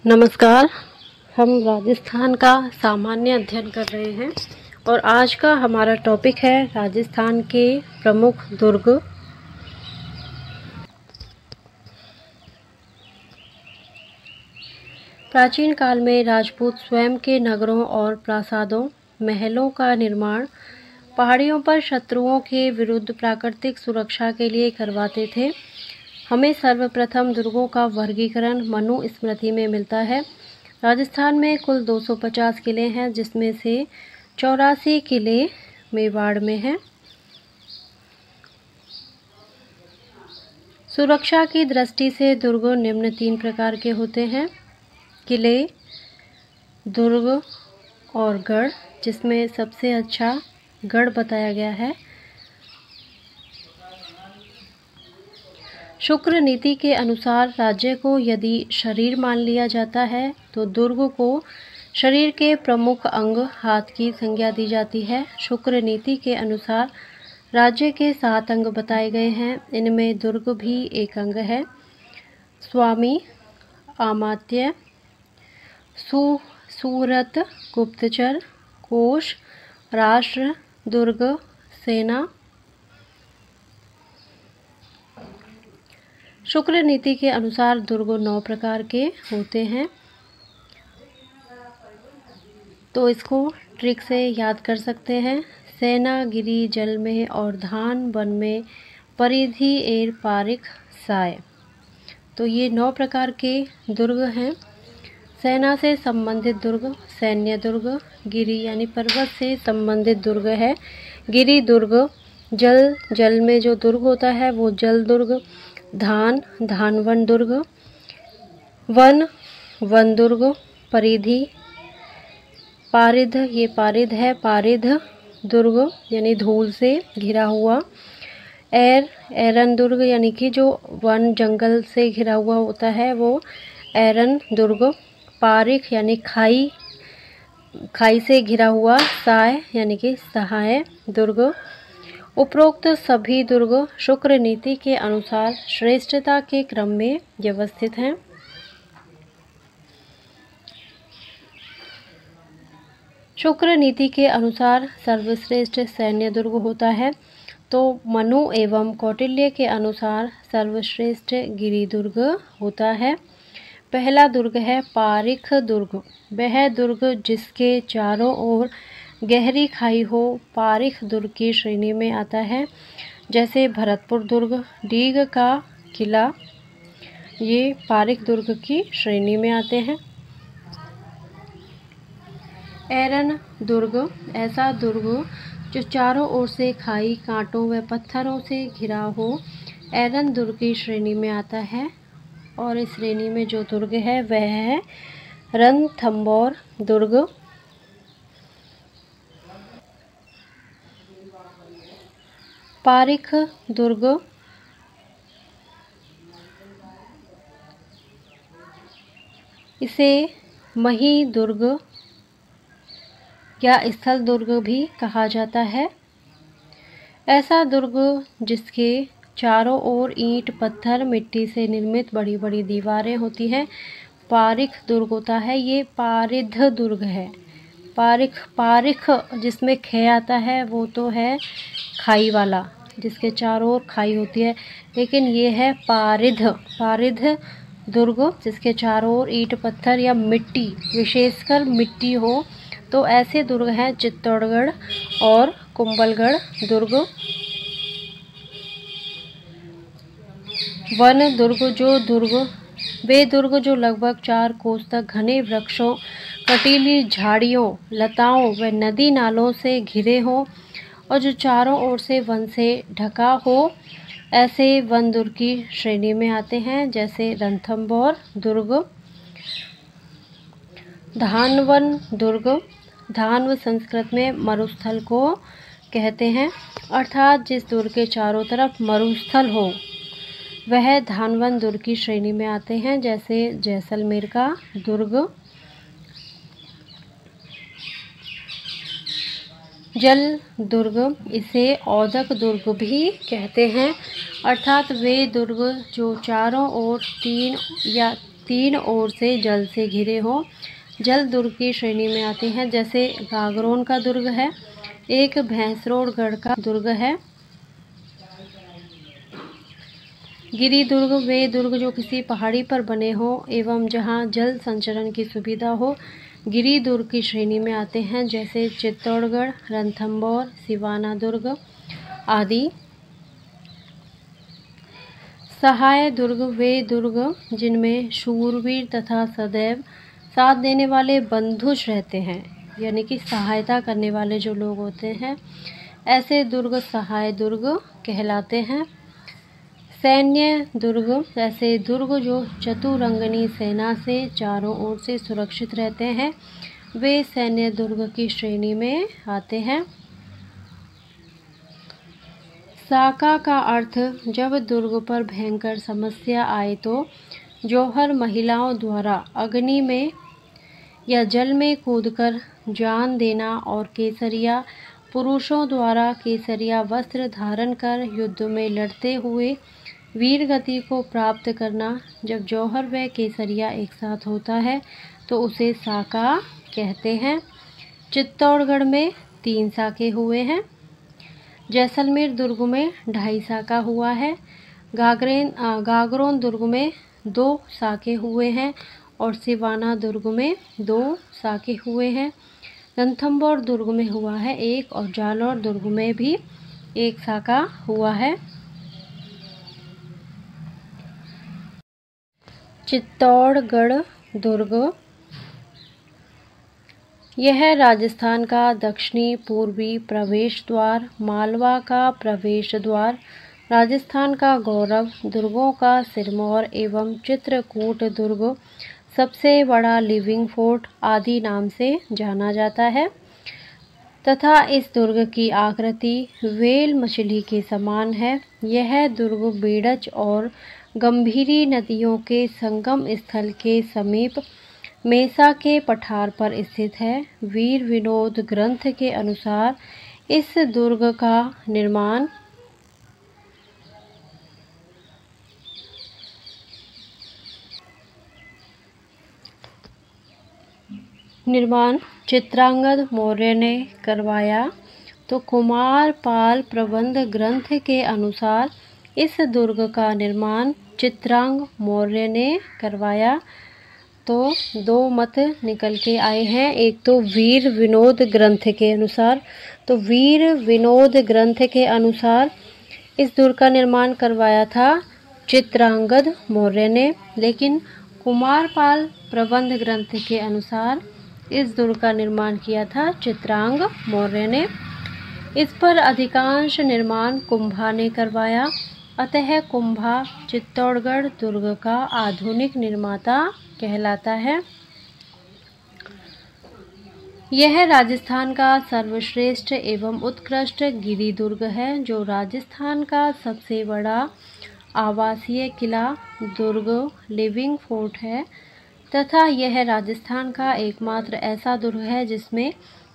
नमस्कार। हम राजस्थान का सामान्य अध्ययन कर रहे हैं और आज का हमारा टॉपिक है राजस्थान के प्रमुख दुर्ग। प्राचीन काल में राजपूत स्वयं के नगरों और प्रासादों, महलों का निर्माण पहाड़ियों पर शत्रुओं के विरुद्ध प्राकृतिक सुरक्षा के लिए करवाते थे। हमें सर्वप्रथम दुर्गों का वर्गीकरण मनुस्मृति में मिलता है। राजस्थान में कुल 250 किले हैं, जिसमें से 84 किले मेवाड़ में हैं। सुरक्षा की दृष्टि से दुर्ग निम्न 3 प्रकार के होते हैं: किले, दुर्ग और गढ़, जिसमें सबसे अच्छा गढ़ बताया गया है। शुक्र नीति के अनुसार राज्य को यदि शरीर मान लिया जाता है तो दुर्ग को शरीर के प्रमुख अंग हाथ की संज्ञा दी जाती है। शुक्र नीति के अनुसार राज्य के 7 अंग बताए गए हैं। इनमें दुर्ग भी एक अंग है। स्वामी, अमात्य, सूरत, गुप्तचर, कोष, राष्ट्र, दुर्ग, सेना। शुक्र नीति के अनुसार दुर्ग 9 प्रकार के होते हैं, तो इसको ट्रिक से याद कर सकते हैं। सेना गिरी जल में और धान वन में, परिधि एर पारिक साय। तो ये 9 प्रकार के दुर्ग हैं। सेना से संबंधित दुर्ग सैन्य दुर्ग, गिरी यानी पर्वत से संबंधित दुर्ग है गिरी दुर्ग, जल में जो दुर्ग होता है वो जल दुर्ग, धानवन दुर्ग, वन दुर्ग, परिधि, पारिध, ये पारिध है, पारिध दुर्ग यानी धूल से घिरा हुआ, एरन दुर्ग यानी कि जो वन जंगल से घिरा हुआ होता है वो एरन दुर्ग, पारिख यानी खाई से घिरा हुआ, साय यानी कि सहाय दुर्ग। उपरोक्त सभी दुर्ग शुक्र नीति के अनुसार श्रेष्ठता के क्रम में व्यवस्थित हैं। शुक्र नीति के अनुसार सर्वश्रेष्ठ सैन्य दुर्ग होता है, तो मनु एवं कौटिल्य के अनुसार सर्वश्रेष्ठ गिरी दुर्ग होता है। पहला दुर्ग है पारिख दुर्ग। वह दुर्ग जिसके चारों ओर गहरी खाई हो पारिख दुर्ग की श्रेणी में आता है। जैसे भरतपुर दुर्ग, डीग का किला, ये पारिख दुर्ग की श्रेणी में आते हैं। एरन दुर्ग, ऐसा दुर्ग जो चारों ओर से खाई, कांटों व पत्थरों से घिरा हो, एरन दुर्ग की श्रेणी में आता है। और इस श्रेणी में जो दुर्ग है वह है रणथंभौर दुर्ग। पारिख दुर्ग इसे मही दुर्ग या स्थल दुर्ग भी कहा जाता है। ऐसा दुर्ग जिसके चारों ओर ईंट, पत्थर, मिट्टी से निर्मित बड़ी बड़ी दीवारें होती हैं, पारिख दुर्ग होता है। ये पारिध दुर्ग है। पारिख जिसमें खे आता है वो तो है खाई वाला, जिसके चारों ओर खाई होती है, लेकिन ये है पारिध दुर्ग जिसके चारों ओर ईंट, पत्थर या मिट्टी, विशेषकर मिट्टी हो। तो ऐसे दुर्ग हैं चित्तौड़गढ़ और कुंभलगढ़ दुर्ग। वन दुर्ग वे दुर्ग जो लगभग 4 कोस तक घने वृक्षों, कटीली झाड़ियों, लताओं व नदी नालों से घिरे हों और जो चारों ओर से वन से ढका हो, ऐसे वन दुर्ग की श्रेणी में आते हैं। जैसे रणथंभौर दुर्ग। धानवन दुर्ग, धानव संस्कृत में मरुस्थल को कहते हैं, अर्थात जिस दुर्ग के चारों तरफ मरुस्थल हो वह धानवन दुर्ग की श्रेणी में आते हैं। जैसे जैसलमेर का दुर्ग। जल दुर्ग, इसे औदक दुर्ग भी कहते हैं, अर्थात वे दुर्ग जो चारों ओर 3 तीन ओर से जल से घिरे हों। जल दुर्ग की श्रेणी में आते हैं, जैसे गागरोन का दुर्ग है, एक भैंसरोडगढ़ का दुर्ग है। गिरी दुर्ग वे दुर्ग जो किसी पहाड़ी पर बने हो एवं जहां जल संचरण की सुविधा हो, गिरी दुर्ग की श्रेणी में आते हैं, जैसे चित्तौड़गढ़, रणथंभौर, सिवाना दुर्ग आदि। सहाय दुर्ग वे दुर्ग जिनमें शूरवीर तथा सदैव साथ देने वाले बंधुज रहते हैं, यानी कि सहायता करने वाले जो लोग होते हैं, ऐसे दुर्ग सहाय दुर्ग कहलाते हैं। सैन्य दुर्ग ऐसे दुर्ग जो चतुरंगनी सेना से चारों ओर से सुरक्षित रहते हैं, वे सैन्य दुर्ग की श्रेणी में आते हैं। साका का अर्थ जब दुर्ग पर भयंकर समस्या आए तो जौहर महिलाओं द्वारा अग्नि में या जल में कूदकर जान देना और केसरिया पुरुषों द्वारा केसरिया वस्त्र धारण कर युद्ध में लड़ते हुए वीर गति को प्राप्त करना। जब जौहर व केसरिया एक साथ होता है तो उसे साका कहते हैं। चित्तौड़गढ़ में 3 साके हुए हैं। जैसलमेर दुर्ग में 2.5 साका हुआ है। गागरोन दुर्ग में 2 साके हुए हैं और सिवाना दुर्ग में 2 साके हुए हैं। रणथंभौर दुर्ग में हुआ है 1 और जालौर दुर्ग में भी 1 साका हुआ है। चित्तौड़गढ़ दुर्ग यह राजस्थान का दक्षिणी पूर्वी प्रवेश द्वार, मालवा का प्रवेश द्वार, राजस्थान का गौरव, दुर्गों का सिरमौर एवं चित्रकूट दुर्ग, सबसे बड़ा लिविंग फोर्ट आदि नाम से जाना जाता है तथा इस दुर्ग की आकृति व्हेल मछली के समान है। यह दुर्ग बेड़च और गंभीरी नदियों के संगम स्थल के समीप मेसा के पठार पर स्थित है। वीर विनोद ग्रंथ के अनुसार इस दुर्ग का निर्माण चित्रांगद मौर्य ने करवाया, तो कुमारपाल प्रबंध ग्रंथ के अनुसार इस दुर्ग का निर्माण चित्रांग मौर्य ने करवाया। तो 2 मत निकल के आए हैं। एक तो वीर विनोद ग्रंथ के अनुसार, तो वीर विनोद ग्रंथ के अनुसार इस दुर्ग का निर्माण करवाया था चित्रांगद मौर्य ने, लेकिन कुमारपाल प्रबंध ग्रंथ के अनुसार इस दुर्ग का निर्माण किया था चित्रांग मौर्य ने। इस पर अधिकांश निर्माण कुंभा ने करवाया, अतः कुंभा चित्तौड़गढ़ दुर्ग का आधुनिक निर्माता कहलाता है। यह राजस्थान का सर्वश्रेष्ठ एवं उत्कृष्ट गिरी दुर्ग है, जो राजस्थान का सबसे बड़ा आवासीय किला दुर्ग लिविंग फोर्ट है तथा यह राजस्थान का एकमात्र ऐसा दुर्ग है जिसमें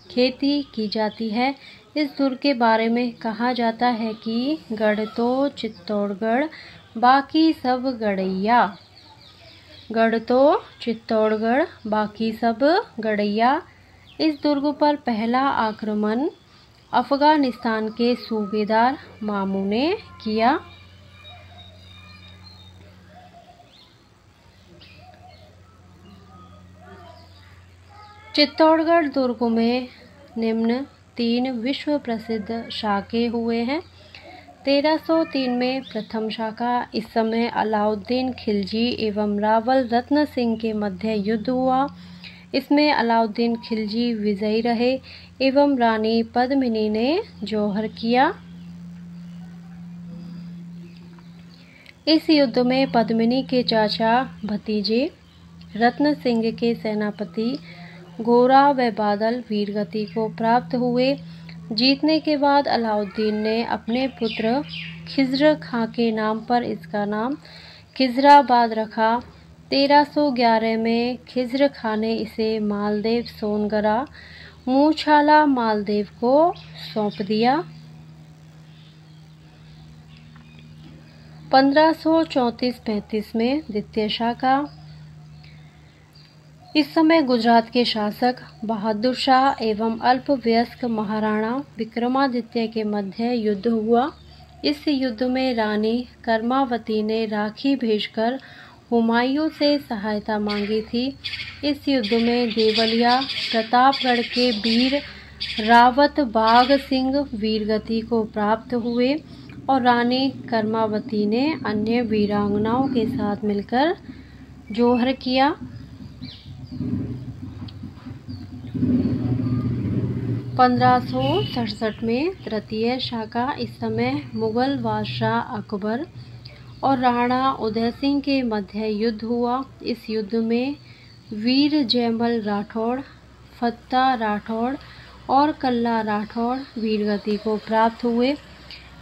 खेती की जाती है। इस दुर्ग के बारे में कहा जाता है कि गढ़ तो चित्तौड़गढ़ बाकी सब गड़ैया, गढ़ तो चित्तौड़गढ़ बाकी सब गड़ैया। इस दुर्ग पर पहला आक्रमण अफगानिस्तान के सूबेदार मामू ने किया। चित्तौड़गढ़ दुर्ग में निम्न 3 विश्व प्रसिद्ध शाखे हुए हैं। 1303 में प्रथम शाखा, इस समय अलाउद्दीन खिलजी एवं रावल रत्न सिंह के मध्य युद्ध हुआ। इसमें अलाउद्दीन खिलजी विजयी रहे एवं रानी पद्मिनी ने जौहर किया। इस युद्ध में पद्मिनी के चाचा भतीजे रत्न सिंह के सेनापति गोरा व बादल वीरगति को प्राप्त हुए। जीतने के बाद अलाउद्दीन ने अपने पुत्र खिज़्र खां के नाम पर इसका नाम खिज़राबाद रखा। 1311 में खिज़्र खां ने इसे मालदेव सोनगरा मूछाला मालदेव को सौंप दिया। 1534-35 में द्वितीय शाखा, इस समय गुजरात के शासक बहादुर शाह एवं अल्पवयस्क महाराणा विक्रमादित्य के मध्य युद्ध हुआ। इस युद्ध में रानी कर्मावती ने राखी भेजकर हुमायूं से सहायता मांगी थी। इस युद्ध में देवलिया प्रतापगढ़ के वीर रावत बाघ सिंह वीरगति को प्राप्त हुए और रानी कर्मावती ने अन्य वीरांगनाओं के साथ मिलकर जोहर किया। 1567 में तृतीय शाखा इस समय मुगल बादशाह अकबर और राणा उदय सिंह के मध्य युद्ध हुआ। इस युद्ध में वीर जयमल राठौड़, फत्ता राठौड़ और कल्ला राठौड़ वीरगति को प्राप्त हुए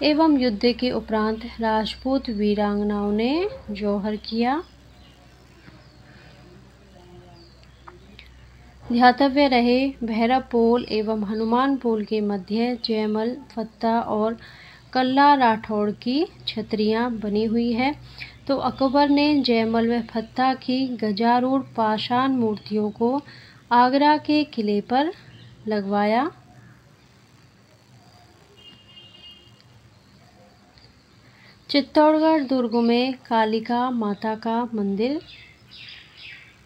एवं युद्ध के उपरांत राजपूत वीरांगनाओं ने जौहर किया। ध्यातव्य रहे, भैरव पोल एवं हनुमान पोल के मध्य जयमल, फत्ता और कल्ला राठौड़ की छतरियां बनी हुई है। तो अकबर ने जयमल व फत्ता की गजारूढ़ पाषाण मूर्तियों को आगरा के किले पर लगवाया। चित्तौड़गढ़ दुर्ग में कालिका माता का मंदिर,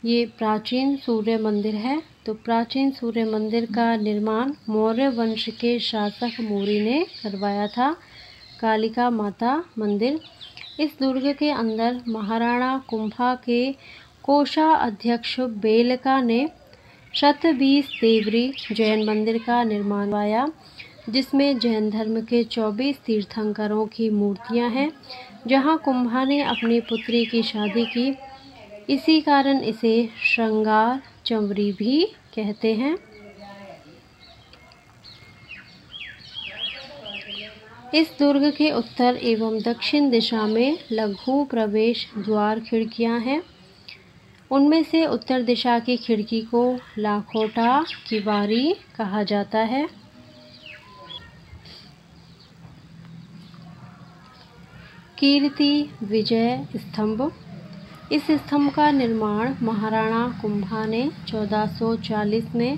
ये प्राचीन सूर्य मंदिर है। तो प्राचीन सूर्य मंदिर का निर्माण मौर्य वंश के शासक मोरी ने करवाया था। कालिका माता मंदिर, इस दुर्ग के अंदर महाराणा कुंभा के कोषाध्यक्ष बेलका ने 120 देवरी जैन मंदिर का निर्माण करवाया, जिसमें जैन धर्म के 24 तीर्थंकरों की मूर्तियां हैं। जहां कुंभा ने अपनी पुत्री की शादी की, इसी कारण इसे श्रृंगार चंवरी भी कहते हैं। इस दुर्ग के उत्तर एवं दक्षिण दिशा में लघु प्रवेश द्वार खिड़कियां हैं। उनमें से उत्तर दिशा की खिड़की को लाखोटा की बारी कहा जाता है। कीर्ति विजय स्तंभ, इस स्तंभ का निर्माण महाराणा कुंभा ने 1440 में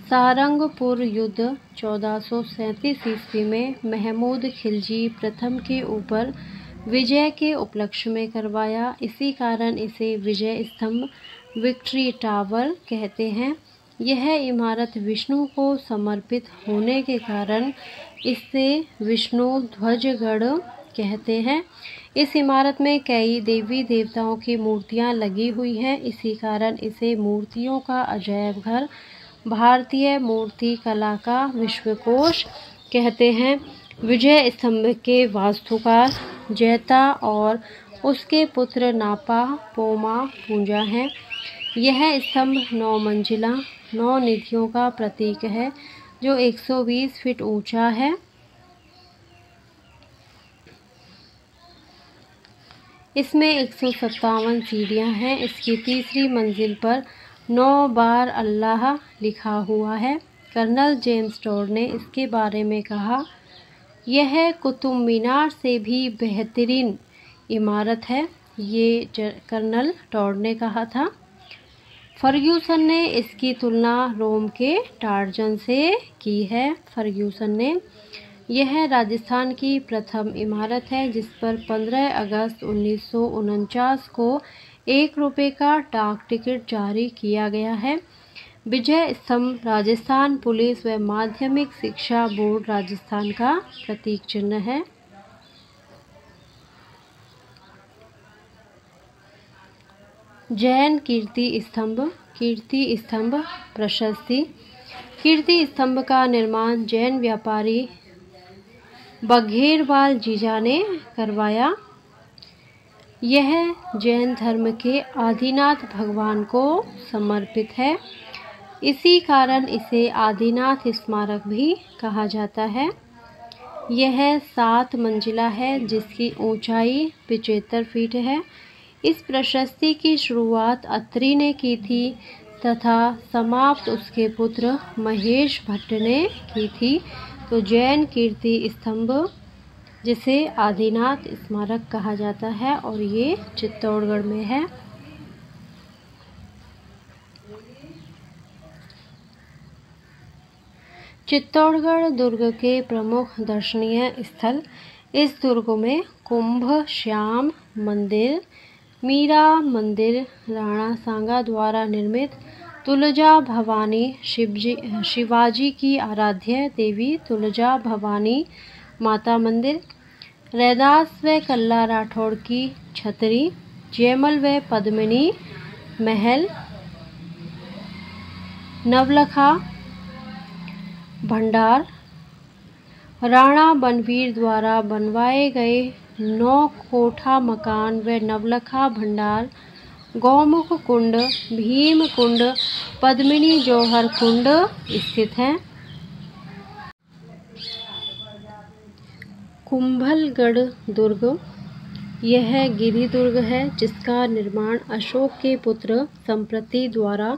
सारंगपुर युद्ध 1437 ईस्वी में महमूद खिलजी प्रथम के ऊपर विजय के उपलक्ष्य में करवाया। इसी कारण इसे विजय स्तंभ, विक्ट्री टावर कहते हैं। यह इमारत विष्णु को समर्पित होने के कारण इसे विष्णु ध्वजगढ़ कहते हैं। इस इमारत में कई देवी देवताओं की मूर्तियां लगी हुई हैं। इसी कारण इसे मूर्तियों का अजायब घर, भारतीय मूर्ति कला का विश्वकोश कहते हैं। विजय स्तंभ के वास्तुकार जैता और उसके पुत्र नापा पोमा पूंजा हैं। यह स्तंभ 9 मंजिला 9 निधियों का प्रतीक है, जो 120 फीट ऊंचा है। इसमें 157 सीढ़ियां हैं। इसकी तीसरी मंजिल पर 9 बार अल्लाह लिखा हुआ है। कर्नल जेम्स टॉड ने इसके बारे में कहा, यह कुतुब मीनार से भी बेहतरीन इमारत है। ये कर्नल टॉड ने कहा था। फर्ग्यूसन ने इसकी तुलना रोम के टार्जन से की है। फर्ग्यूसन ने, यह राजस्थान की प्रथम इमारत है जिस पर 15 अगस्त 1949 को 1 रुपये का डाक टिकट जारी किया गया है। विजय स्तंभ राजस्थान पुलिस व माध्यमिक शिक्षा बोर्ड राजस्थान का प्रतीक चिन्ह है। जैन कीर्ति स्तंभ, कीर्ति स्तंभ प्रशस्ति, कीर्ति स्तंभ का निर्माण जैन व्यापारी बघेरवाल जीजा ने करवाया। यह जैन धर्म के आदिनाथ भगवान को समर्पित है। इसी कारण इसे आदिनाथ स्मारक भी कहा जाता है। यह 7 मंजिला है जिसकी ऊंचाई 75 फीट है। इस प्रशस्ति की शुरुआत अत्रि ने की थी तथा समाप्त उसके पुत्र महेश भट्ट ने की थी। तो जैन कीर्ति स्तंभ, जिसे आदिनाथ स्मारक कहा जाता है, और ये चित्तौड़गढ़ में है। चित्तौड़गढ़ दुर्ग के प्रमुख दर्शनीय स्थल। इस दुर्ग में कुंभ श्याम मंदिर, मीरा मंदिर, राणा सांगा द्वारा निर्मित तुलजा भवानी शिवाजी की आराध्य देवी तुलजा भवानी माता मंदिर, रैदास व कल्ला राठौड़ की छतरी, जयमल व पद्मिनी महल, नवलखा भंडार, राणा बनवीर द्वारा बनवाए गए 9 कोठा मकान व नवलखा भंडार, गौमुख कुंड, भीम कुंड, पद्मिनी जौहर कुंड स्थित हैं। कुंभलगढ़ दुर्ग, यह गिरि दुर्ग है जिसका निर्माण अशोक के पुत्र संप्रति द्वारा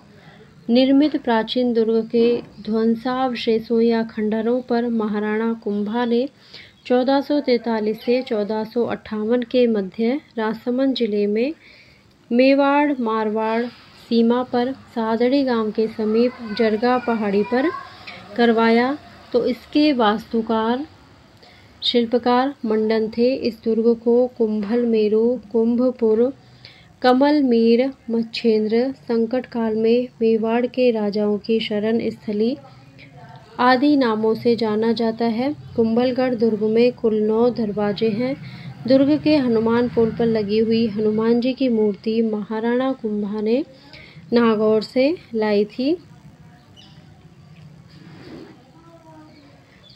निर्मित प्राचीन दुर्ग के ध्वंसावशेषों या खंडरों पर महाराणा कुंभा ने 1443 से 1458 के मध्य राजसमंद जिले में मेवाड़ मारवाड़ सीमा पर सादड़ी गांव के समीप जरगा पहाड़ी पर करवाया। तो इसके वास्तुकार शिल्पकार मंडन थे। इस दुर्ग को कुंभल मेरु, कुंभपुर, कमल मीर, मच्छेंद्र, संकट काल में मेवाड़ के राजाओं की शरण स्थली आदि नामों से जाना जाता है। कुंभलगढ़ दुर्ग में कुल 9 दरवाजे हैं। दुर्ग के हनुमान पुल पर लगी हुई हनुमान जी की मूर्ति महाराणा कुंभा ने नागौर से लाई थी।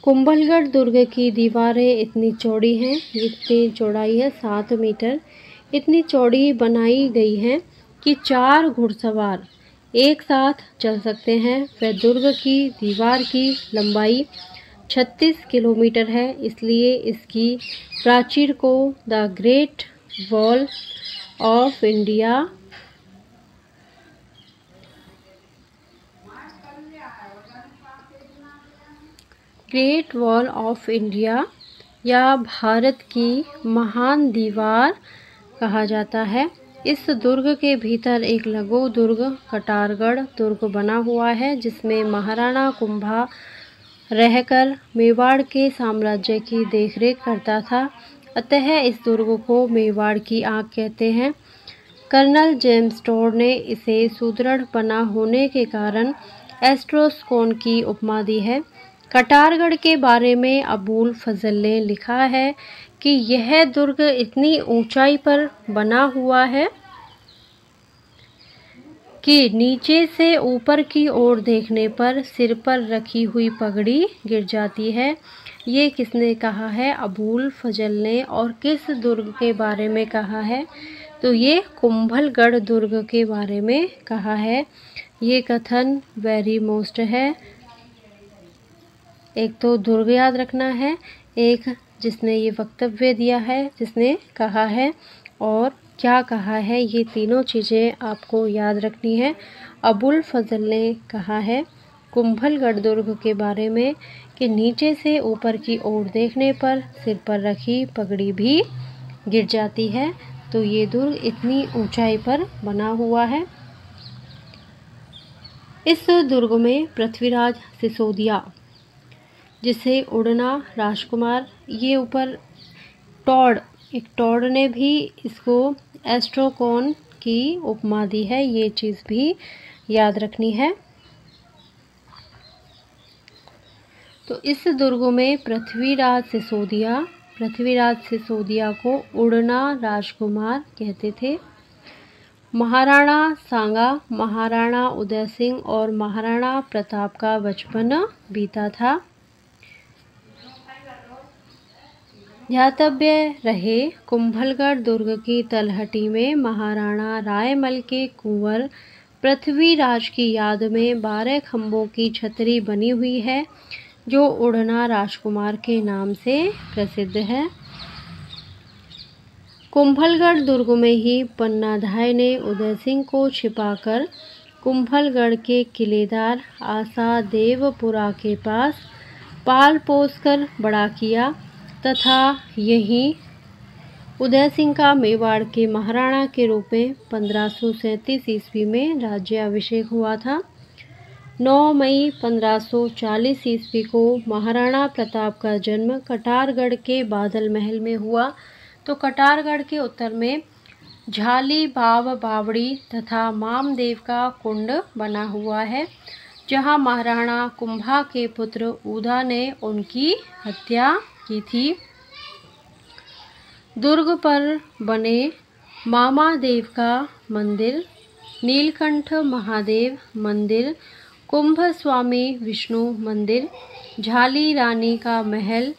कुंभलगढ़ दुर्ग की दीवारें इतनी चौड़ी हैं, इतनी चौड़ाई है 7 मीटर, इतनी चौड़ी बनाई गई हैं कि 4 घुड़सवार एक साथ चल सकते हैं। वह दुर्ग की दीवार की लंबाई 36 किलोमीटर है, इसलिए इसकी प्राचीर को the great wall of India या भारत की महान दीवार कहा जाता है। इस दुर्ग के भीतर एक लघु दुर्ग कटारगढ़ दुर्ग बना हुआ है जिसमें महाराणा कुंभा रहकर मेवाड़ के साम्राज्य की देखरेख करता था। अतः इस दुर्ग को मेवाड़ की आंख कहते हैं। कर्नल जेम्स टॉड ने इसे सुदृढ़ बना होने के कारण एस्ट्रोस्कोन की उपमा दी है। कटारगढ़ के बारे में अबुल फजल ने लिखा है कि यह दुर्ग इतनी ऊंचाई पर बना हुआ है कि नीचे से ऊपर की ओर देखने पर सिर पर रखी हुई पगड़ी गिर जाती है। ये किसने कहा है? अबुल फजल ने। और किस दुर्ग के बारे में कहा है? तो ये कुंभलगढ़ दुर्ग के बारे में कहा है। ये कथन वेरी मोस्ट है। एक तो दुर्ग याद रखना है, एक जिसने ये वक्तव्य दिया है, जिसने कहा है और क्या कहा है, ये तीनों चीज़ें आपको याद रखनी है। अबुल फजल ने कहा है कुंभलगढ़ दुर्ग के बारे में कि नीचे से ऊपर की ओर देखने पर सिर पर रखी पगड़ी भी गिर जाती है। तो ये दुर्ग इतनी ऊंचाई पर बना हुआ है। इस दुर्ग में पृथ्वीराज सिसोदिया, जिसे उड़ना राजकुमार, ये ऊपर एक टॉड ने भी इसको एस्ट्रोकोन की उपमा दी है। ये चीज़ भी याद रखनी है। तो इस दुर्ग में पृथ्वीराज सिसोदिया को उड़ना राजकुमार कहते थे। महाराणा सांगा, महाराणा उदय सिंह और महाराणा प्रताप का बचपन बीता था। ध्यातव्य रहे, कुंभलगढ़ दुर्ग की तलहटी में महाराणा रायमल के कुंवर पृथ्वीराज की याद में 12 खंभों की छतरी बनी हुई है जो उड़ना राजकुमार के नाम से प्रसिद्ध है। कुंभलगढ़ दुर्ग में ही पन्नाधाय ने उदय सिंह को छिपाकर कुंभलगढ़ के किलेदार आसा देवपुरा के पास पाल पोस कर बड़ा किया तथा यहीं उदय सिंह का मेवाड़ के महाराणा के रूप में 1537 ईस्वी में राज्याभिषेक हुआ था। 9 मई 1540 ईस्वी को महाराणा प्रताप का जन्म कटारगढ़ के बादल महल में हुआ। तो कटारगढ़ के उत्तर में झाली बाव बावड़ी तथा मामदेव का कुंड बना हुआ है, जहां महाराणा कुंभा के पुत्र उदा ने उनकी हत्या की थी। दुर्ग पर बने मामादेव का मंदिर, नीलकंठ महादेव मंदिर, कुंभ स्वामी विष्णु मंदिर, झाली रानी का महल,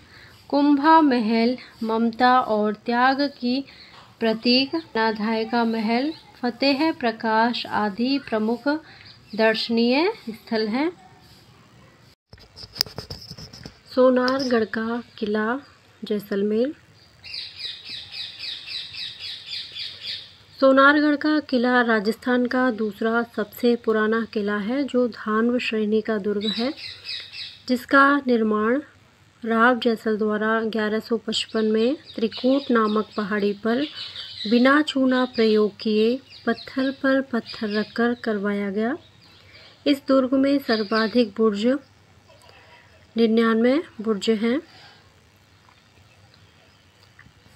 कुंभा महल ममता और त्याग की प्रतीक, नाधाय का महल, फतेह प्रकाश आदि प्रमुख दर्शनीय स्थल हैं। सोनारगढ़ का किला जैसलमेर। सोनारगढ़ का किला राजस्थान का दूसरा सबसे पुराना किला है, जो धानव श्रेणी का दुर्ग है, जिसका निर्माण राव जैसल द्वारा 1155 में त्रिकूट नामक पहाड़ी पर बिना चूना प्रयोग किए पत्थर पर पत्थर रखकर करवाया गया। इस दुर्ग में सर्वाधिक बुर्ज 99 बुर्ज हैं।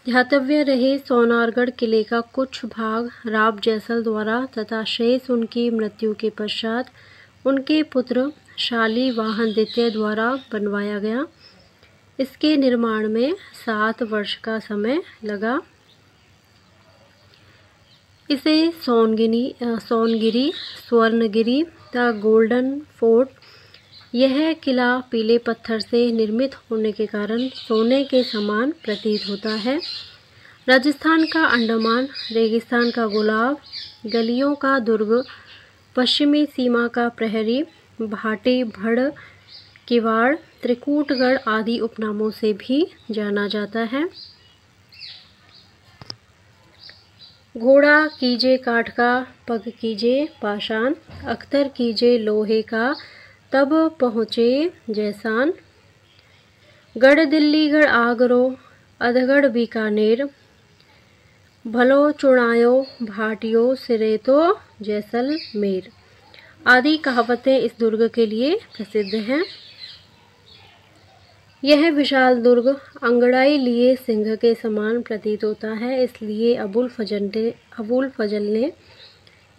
ध्यातव्य रहे, सोनारगढ़ किले का कुछ भाग राव जैसल द्वारा तथा शेष उनकी मृत्यु के पश्चात उनके पुत्र शाली वाहन द्वितीय द्वारा बनवाया गया। इसके निर्माण में 7 वर्ष का समय लगा। इसे Songiri, Swarnagiri the golden fort, यह किला पीले पत्थर से निर्मित होने के कारण सोने के समान प्रतीत होता है। राजस्थान का अंडमान, रेगिस्तान का गुलाब, गलियों का दुर्ग, पश्चिमी सीमा का प्रहरी, भाटी भड़ किवाड़, त्रिकूटगढ़ आदि उपनामों से भी जाना जाता है। घोड़ा कीजे काठ का, पग कीजे पाषाण, अख्तर कीजे लोहे का, तब पहुँचे जैसान। गढ़ दिल्लीगढ़ आगरो, अधगढ़ बीकानेर, भलो चुनायो भाटियो सिरे तो जैसलमेर आदि कहावतें इस दुर्ग के लिए प्रसिद्ध हैं। यह विशाल दुर्ग अंगड़ाई लिए सिंह के समान प्रतीत होता है, इसलिए अबुल फजल ने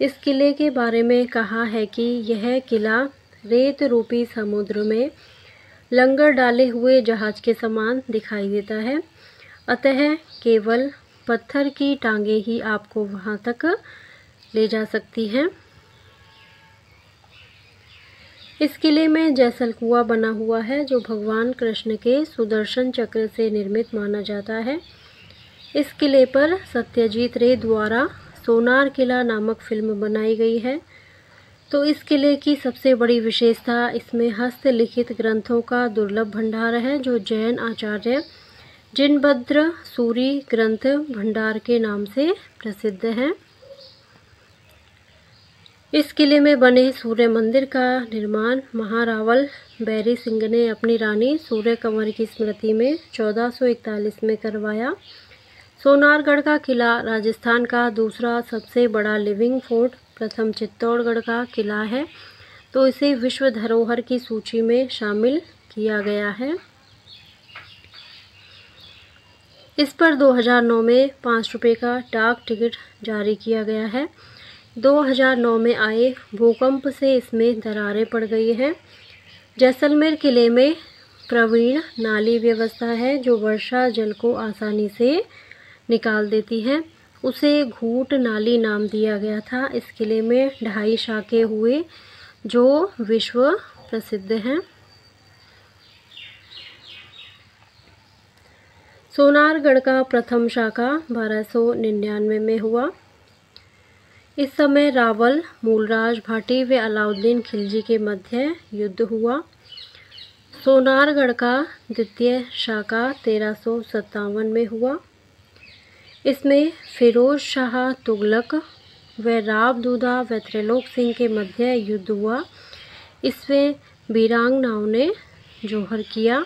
इस किले के बारे में कहा है कि यह किला रेत रूपी समुद्र में लंगर डाले हुए जहाज के समान दिखाई देता है, अतः केवल पत्थर की टांगें ही आपको वहां तक ले जा सकती हैं। इस किले में जैसल कुआं बना हुआ है, जो भगवान कृष्ण के सुदर्शन चक्र से निर्मित माना जाता है। इस किले पर सत्यजीत रे द्वारा सोनार किला नामक फिल्म बनाई गई है। तो इस किले की सबसे बड़ी विशेषता इसमें हस्तलिखित ग्रंथों का दुर्लभ भंडार है, जो जैन आचार्य जिनभद्र सूरी ग्रंथ भंडार के नाम से प्रसिद्ध है। इस किले में बने सूर्य मंदिर का निर्माण महारावल बैरी सिंह ने अपनी रानी सूर्य कंवर की स्मृति में 1441 में करवाया। सोनारगढ़ का किला राजस्थान का दूसरा सबसे बड़ा लिविंग फोर्ट प्रथम चित्तौड़गढ़ का किला है, तो इसे विश्व धरोहर की सूची में शामिल किया गया है। इस पर 2009 में 5 रुपये का डाक टिकट जारी किया गया है। 2009 में आए भूकंप से इसमें दरारें पड़ गई हैं। जैसलमेर किले में प्रवीण नाली व्यवस्था है, जो वर्षा जल को आसानी से निकाल देती है। उसे घूट नाली नाम दिया गया था। इस किले में 2.5 शाखे हुए, जो विश्व प्रसिद्ध हैं। सोनारगढ़ का प्रथम शाखा 1299 में हुआ। इस समय रावल, मूलराज भाटी व अलाउद्दीन खिलजी के मध्य युद्ध हुआ। सोनारगढ़ का द्वितीय शाखा 1357 में हुआ। इसमें फिरोज शाह तुगलक व राव दूधा व त्रिलोक सिंह के मध्य युद्ध हुआ। इसमें वीरांगनाओं ने जौहर किया।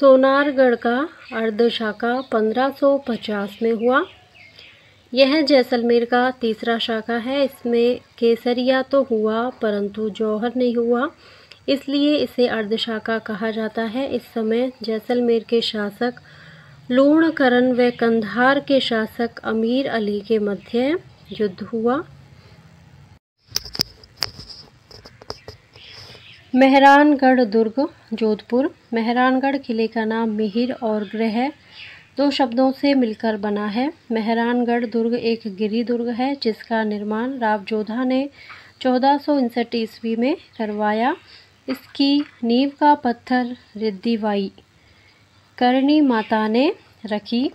सोनारगढ़ का अर्धशाखा 1550 में हुआ। यह जैसलमेर का तीसरा शाखा है। इसमें केसरिया तो हुआ परंतु जौहर नहीं हुआ, इसलिए इसे अर्धशाखा कहा जाता है। इस समय जैसलमेर के शासक लूणकरण व कंधार के शासक अमीर अली के मध्य युद्ध हुआ। मेहरानगढ़ दुर्ग जोधपुर। मेहरानगढ़ किले का नाम मिहिर और ग्रह 2 शब्दों से मिलकर बना है। मेहरानगढ़ दुर्ग एक गिरी दुर्ग है जिसका निर्माण राव जोधा ने 1459 ईस्वी में करवाया। इसकी नींव का पत्थर रिद्धिबाई करणी माता ने रखी।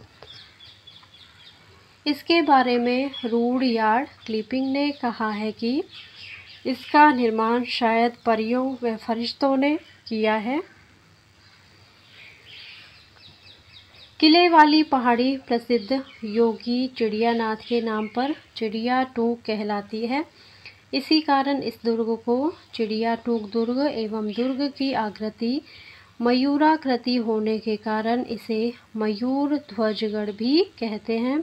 इसके बारे में रूडयार्ड क्लिपिंग ने कहा है कि इसका निर्माण शायद परियों व फरिश्तों ने किया है। किले वाली पहाड़ी प्रसिद्ध योगी चिड़ियानाथ के नाम पर चिड़िया टूक कहलाती है। इसी कारण इस दुर्ग को चिड़िया टूक दुर्ग एवं दुर्ग की आकृति मयूराकृति होने के कारण इसे मयूर ध्वजगढ़ भी कहते हैं।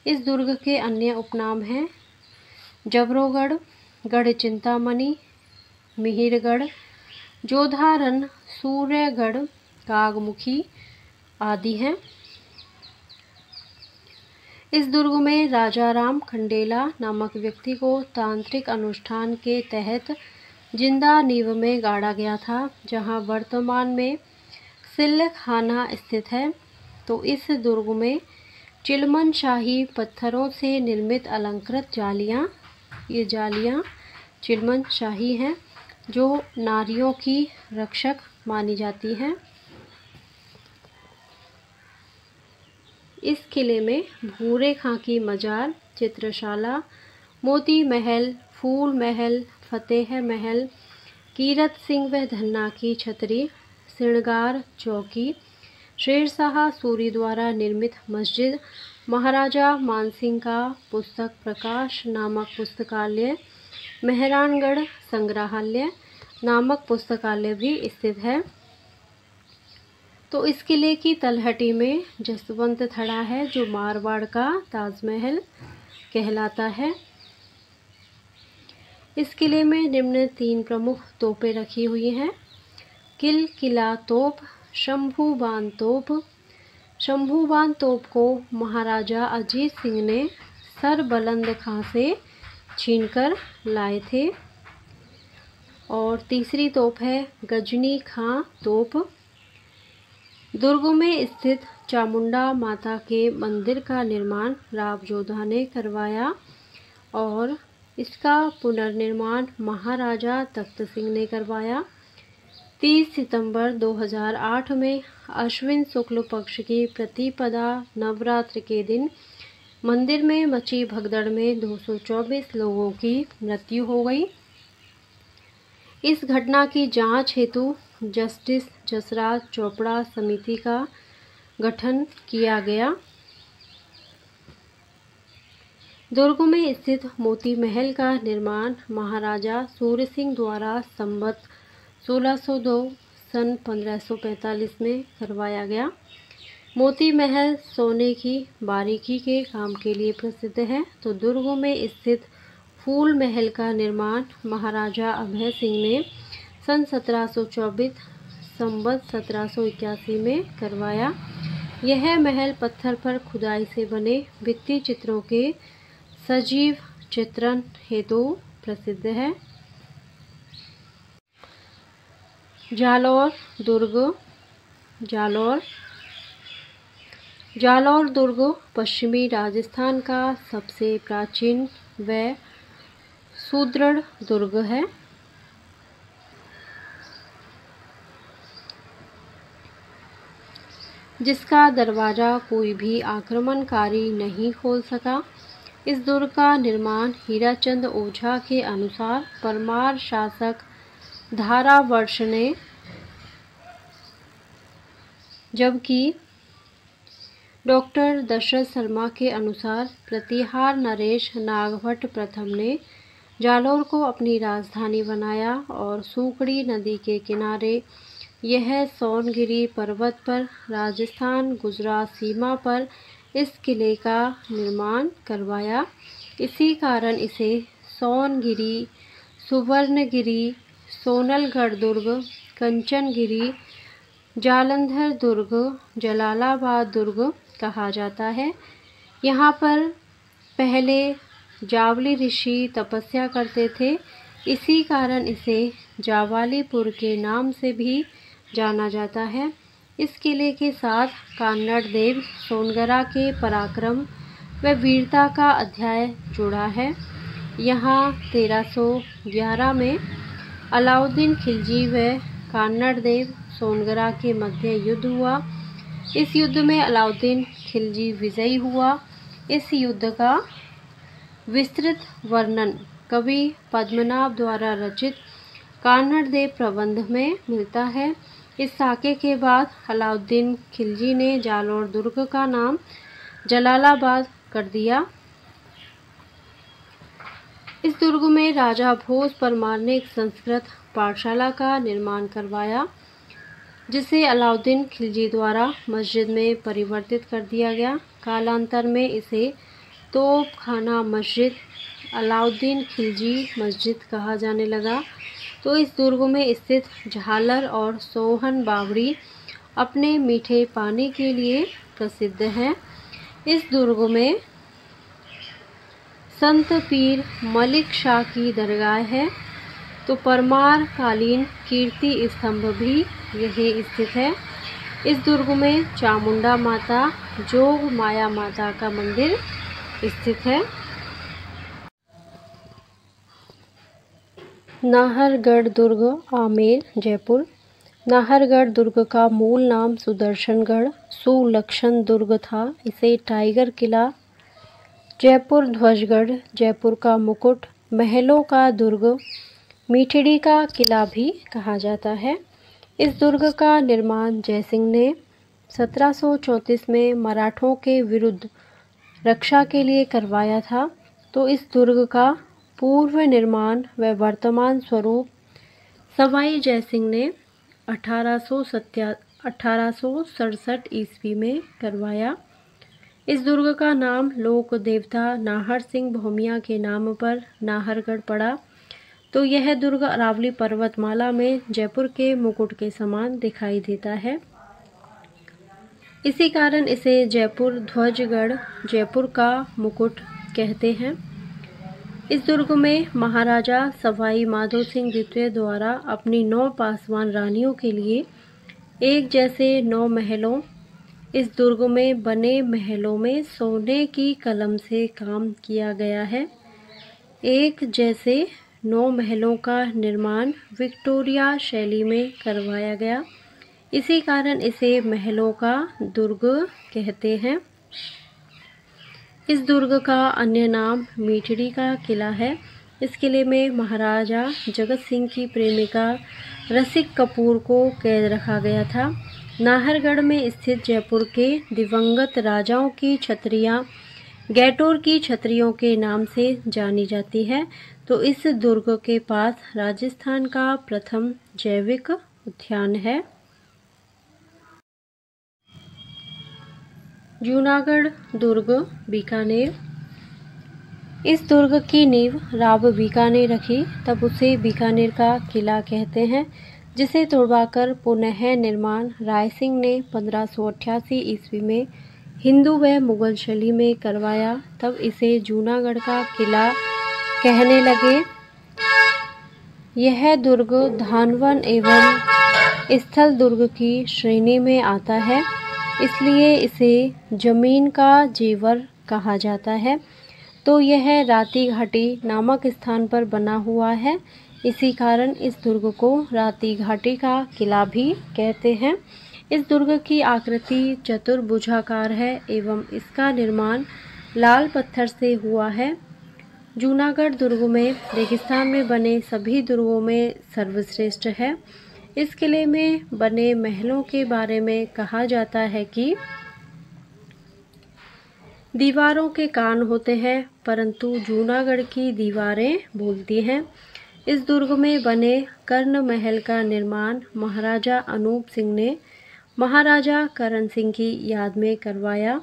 इस दुर्ग के अन्य उपनाम हैं जबरोगढ़, गढ़ चिंतामणि, मिहिरगढ़, जोधारन, सूर्यगढ़, कागमुखी आदि हैं। इस दुर्ग में राजा राम खंडेला नामक व्यक्ति को तांत्रिक अनुष्ठान के तहत जिंदा नींव में गाड़ा गया था, जहां वर्तमान में सिल्लखाना स्थित है। तो इस दुर्ग में चिलमन शाही पत्थरों से निर्मित अलंकृत जालियां, ये जालियां चिलमन शाही हैं जो नारियों की रक्षक मानी जाती हैं। इस किले में भूरे खां की मजार, चित्रशाला, मोती महल, फूल महल, फतेह महल, कीरत सिंह व धन्ना की छतरी, श्रृंगार चौकी, शेरशाह सूरी द्वारा निर्मित मस्जिद, महाराजा मानसिंह का पुस्तक प्रकाश नामक पुस्तकालय, मेहरानगढ़ संग्रहालय नामक पुस्तकालय भी स्थित है। तो इस किले की तलहटी में जसवंत थड़ा है जो मारवाड़ का ताजमहल कहलाता है। इस किले में निम्न 3 प्रमुख तोपें रखी हुई हैं। किला तोप, शंभूबान तोप। शंभूबान तोप को महाराजा अजीत सिंह ने सर बुलंद खां से छीनकर लाए थे। और तीसरी तोप है गजनी खां तोप। दुर्ग में स्थित चामुंडा माता के मंदिर का निर्माण राव जोधा ने करवाया और इसका पुनर्निर्माण महाराजा तख्त सिंह ने करवाया। 30 सितंबर 2008 में अश्विन शुक्ल पक्ष की प्रतिपदा नवरात्र के दिन मंदिर में मची भगदड़ में 224 लोगों की मृत्यु हो गई। इस घटना की जांच हेतु जस्टिस जसराज चोपड़ा समिति का गठन किया गया। दुर्ग में स्थित मोती महल का निर्माण महाराजा सूर्य सिंह द्वारा संवत 1602 सन 1545 में करवाया गया। मोती महल सोने की बारीकी के काम के लिए प्रसिद्ध है। तो दुर्ग में स्थित फूल महल का निर्माण महाराजा अभय सिंह ने सन 1724 संवत 1781 में करवाया। यह महल पत्थर पर खुदाई से बने भित्ति चित्रों के सजीव चित्रण हेतु प्रसिद्ध है। जालौर दुर्ग। जालौर दुर्ग पश्चिमी राजस्थान का सबसे प्राचीन व सुदृढ़ दुर्ग है। जिसका दरवाजा कोई भी आक्रमणकारी नहीं खोल सका। इस दुर्ग का निर्माण हीराचंद ओझा के अनुसार परमार शासक धारावर्ष ने, जबकि डॉक्टर दशरथ शर्मा के अनुसार प्रतिहार नरेश नागभट्ट प्रथम ने जालौर को अपनी राजधानी बनाया और सूकड़ी नदी के किनारे यह सोनगिरी पर्वत पर राजस्थान गुजरात सीमा पर इस किले का निर्माण करवाया। इसी कारण इसे सोनगिरी, सुवर्णगिरी, सोनलगढ़ दुर्ग, कंचनगिरी, जालंधर दुर्ग, जलालाबाद दुर्ग कहा जाता है। यहाँ पर पहले जावली ऋषि तपस्या करते थे, इसी कारण इसे जावालीपुर के नाम से भी जाना जाता है। इस किले के साथ कान्नड़ देव सोनगरा के पराक्रम व वीरता का अध्याय जुड़ा है। यहाँ 1311 में अलाउद्दीन खिलजी व कान्नड़ देव सोनगरा के मध्य युद्ध हुआ। इस युद्ध में अलाउद्दीन खिलजी विजयी हुआ। इस युद्ध का विस्तृत वर्णन कवि पद्मनाभ द्वारा रचित कान्नड़ देव प्रबंध में मिलता है। इस साके के बाद अलाउद्दीन खिलजी ने जालोर दुर्ग का नाम जलालाबाद कर दिया। इस दुर्ग में राजा भोज परमार ने एक संस्कृत पाठशाला का निर्माण करवाया, जिसे अलाउद्दीन खिलजी द्वारा मस्जिद में परिवर्तित कर दिया गया। कालांतर में इसे तोप खाना मस्जिद, अलाउद्दीन खिलजी मस्जिद कहा जाने लगा। तो इस दुर्ग में स्थित झालर और सोहन बावड़ी अपने मीठे पानी के लिए प्रसिद्ध है। इस दुर्ग में संत पीर मलिक शाह की दरगाह है। तो परमार कालीन कीर्ति स्तंभ भी यही स्थित है। इस दुर्ग में चामुंडा माता, जोग माया माता का मंदिर स्थित है। नाहरगढ़ दुर्ग, आमेर, जयपुर। नाहरगढ़ दुर्ग का मूल नाम सुदर्शनगढ़ सुलक्षण दुर्ग था। इसे टाइगर किला, जयपुर ध्वजगढ़, जयपुर का मुकुट, महलों का दुर्ग, मीठड़ी का किला भी कहा जाता है। इस दुर्ग का निर्माण जयसिंह ने 1734 में मराठों के विरुद्ध रक्षा के लिए करवाया था। तो इस दुर्ग का पूर्व निर्माण व वर्तमान स्वरूप सवाई जयसिंह ने 1867 ईस्वी में करवाया। इस दुर्ग का नाम लोक देवता नाहर सिंह भौमिया के नाम पर नाहरगढ़ पड़ा। तो यह दुर्ग अरावली पर्वतमाला में जयपुर के मुकुट के समान दिखाई देता है। इसी कारण इसे जयपुर ध्वजगढ़, जयपुर का मुकुट कहते हैं। इस दुर्ग में महाराजा सवाई माधो सिंह द्वितीय द्वारा अपनी 9 पासवान रानियों के लिए एक जैसे 9 महलों, इस दुर्ग में बने महलों में सोने की कलम से काम किया गया है। एक जैसे 9 महलों का निर्माण विक्टोरिया शैली में करवाया गया। इसी कारण इसे महलों का दुर्ग कहते हैं। इस दुर्ग का अन्य नाम मीठड़ी का किला है। इस किले में महाराजा जगत सिंह की प्रेमिका रसिक कपूर को कैद रखा गया था। नाहरगढ़ में स्थित जयपुर के दिवंगत राजाओं की छतरियां गैटोर की छतरियों के नाम से जानी जाती है। तो इस दुर्ग के पास राजस्थान का प्रथम जैविक उद्यान है। जूनागढ़ दुर्ग, बीकानेर। इस दुर्ग की नींव राव बीका ने रखी, तब उसे बीकानेर का किला कहते हैं, जिसे तोड़वाकर पुनः निर्माण रायसिंह ने 1588 ईस्वी में हिंदू व मुगल शैली में करवाया। तब इसे जूनागढ़ का किला कहने लगे। यह दुर्ग धानवन एवं स्थल दुर्ग की श्रेणी में आता है, इसलिए इसे जमीन का जेवर कहा जाता है। तो यह राती घाटी नामक स्थान पर बना हुआ है। इसी कारण इस दुर्ग को राती घाटी का किला भी कहते हैं। इस दुर्ग की आकृति चतुर्भुजाकार है एवं इसका निर्माण लाल पत्थर से हुआ है। जूनागढ़ दुर्ग में रेगिस्तान में बने सभी दुर्गों में सर्वश्रेष्ठ है। इस किले में बने महलों के बारे में कहा जाता है कि दीवारों के कान होते हैं, परंतु जूनागढ़ की दीवारें बोलती हैं। इस दुर्ग में बने कर्ण महल का निर्माण महाराजा अनूप सिंह ने महाराजा करण सिंह की याद में करवाया।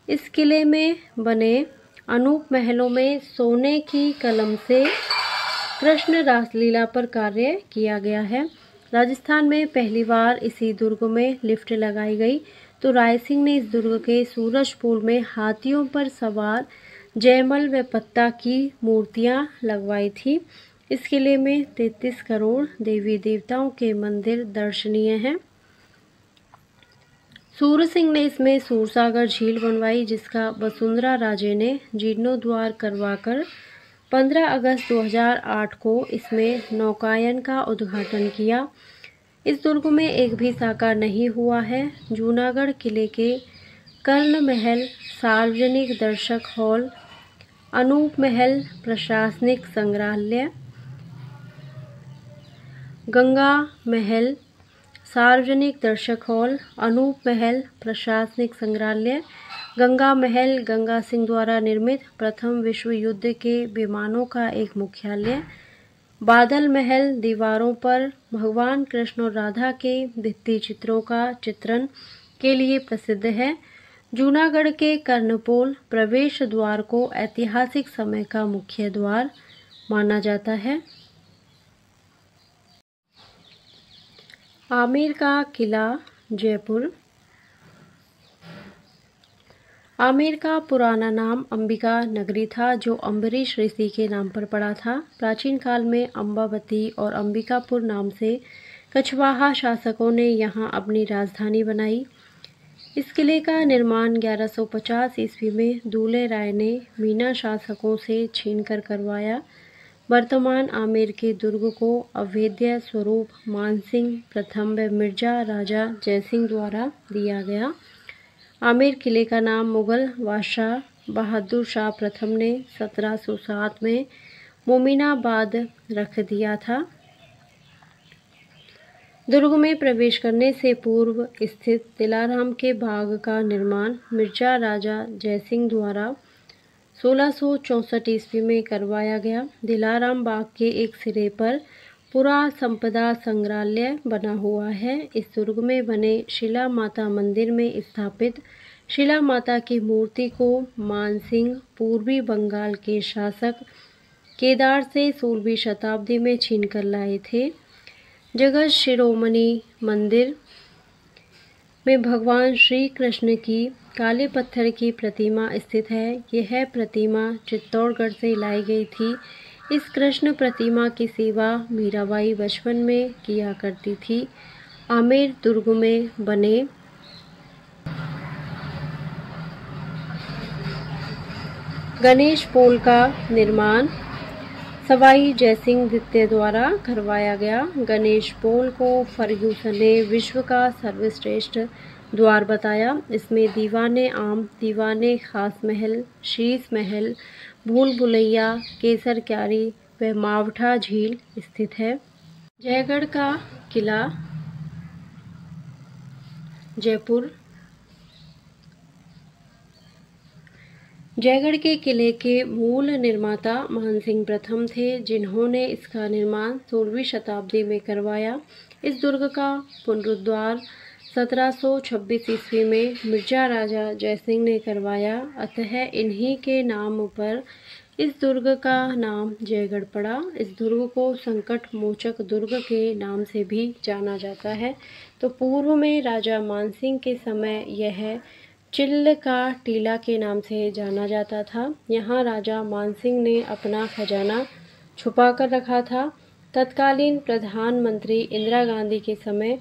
इस किले में बने अनूप महलों में सोने की कलम से कृष्ण रासलीला पर कार्य किया गया है। राजस्थान में पहली बार इसी दुर्ग में लिफ्ट लगाई गई तो राय सिंह ने इस दुर्ग के सूरजपुर में हाथियों पर सवार जयमल व पत्ता की मूर्तियां लगवाई थी। इस किले में 33 करोड़ देवी देवताओं के मंदिर दर्शनीय हैं। सूर्य सिंह ने इसमें सूरसागर झील बनवाई, जिसका वसुंधरा राजे ने जीर्णोद्धार करवाकर 15 अगस्त 2008 को इसमें नौकायन का उद्घाटन किया। इस दुर्ग में एक भी साकार नहीं हुआ है। जूनागढ़ किले के कर्ण महल सार्वजनिक दर्शक हॉल, अनूप महल प्रशासनिक संग्रहालय, गंगा महल सार्वजनिक दर्शक हॉल, अनूप महल प्रशासनिक संग्रहालय, गंगा महल गंगा सिंह द्वारा निर्मित प्रथम विश्व युद्ध के विमानों का एक मुख्यालय, बादल महल दीवारों पर भगवान कृष्ण और राधा के भित्ति चित्रों का चित्रण के लिए प्रसिद्ध है। जूनागढ़ के कर्णपोल प्रवेश द्वार को ऐतिहासिक समय का मुख्य द्वार माना जाता है। आमेर का किला जयपुर। आमेर का पुराना नाम अंबिका नगरी था, जो अम्बरीश ऋषि के नाम पर पड़ा था। प्राचीन काल में अम्बावती और अंबिकापुर नाम से कछवाहा शासकों ने यहाँ अपनी राजधानी बनाई। इस किले का निर्माण 1150 ईस्वी में दूल्हे राय ने मीना शासकों से छीनकर करवाया। वर्तमान आमेर के दुर्ग को अवैध स्वरूप मानसिंह प्रथम व मिर्जा राजा जयसिंह द्वारा दिया गया। आमेर किले का नाम मुगल बादशाह बहादुर शाह प्रथम ने 1707 में मोमिनाबाद रख दिया था। दुर्ग में प्रवेश करने से पूर्व स्थित दिलाराम के बाग का निर्माण मिर्जा राजा जयसिंह द्वारा 1664 ईस्वी में करवाया गया। दिलाराम बाग के एक सिरे पर पुरा संपदा संग्रहालय बना हुआ है। इस दुर्ग में बने शिला माता मंदिर में स्थापित शिला माता की मूर्ति को मानसिंह पूर्वी बंगाल के शासक केदार से 16वीं शताब्दी में छीनकर लाए थे। जगत शिरोमणि मंदिर में भगवान श्री कृष्ण की काले पत्थर की प्रतिमा स्थित है। यह प्रतिमा चित्तौड़गढ़ से लाई गई थी। इस कृष्ण प्रतिमा की सेवा मीराबाई बचपन में किया करती थी। आमेर दुर्ग में बने गणेश पोल का निर्माण सवाई जयसिंह द्वितीय द्वारा करवाया गया। गणेश पोल को फर्ग्यूसन ने विश्व का सर्वश्रेष्ठ द्वार बताया। इसमें दीवाने आम, दीवाने खास महल, शीश महल, भूल भुलैया, केसर क्यारी व मावठा झील स्थित है। जयगढ़ का किला जयपुर। जयगढ़ के किले के मूल निर्माता मानसिंह प्रथम थे, जिन्होंने इसका निर्माण 16वीं शताब्दी में करवाया। इस दुर्ग का पुनरुद्धार 1726 ईस्वी में मिर्जा राजा जयसिंह ने करवाया। अतः इन्हीं के नाम पर इस दुर्ग का नाम जयगढ़ पड़ा। इस दुर्ग को संकट मोचक दुर्ग के नाम से भी जाना जाता है। तो पूर्व में राजा मानसिंह के समय यह चिल्ल का टीला के नाम से जाना जाता था। यहाँ राजा मानसिंह ने अपना खजाना छुपा कर रखा था। तत्कालीन प्रधानमंत्री इंदिरा गांधी के समय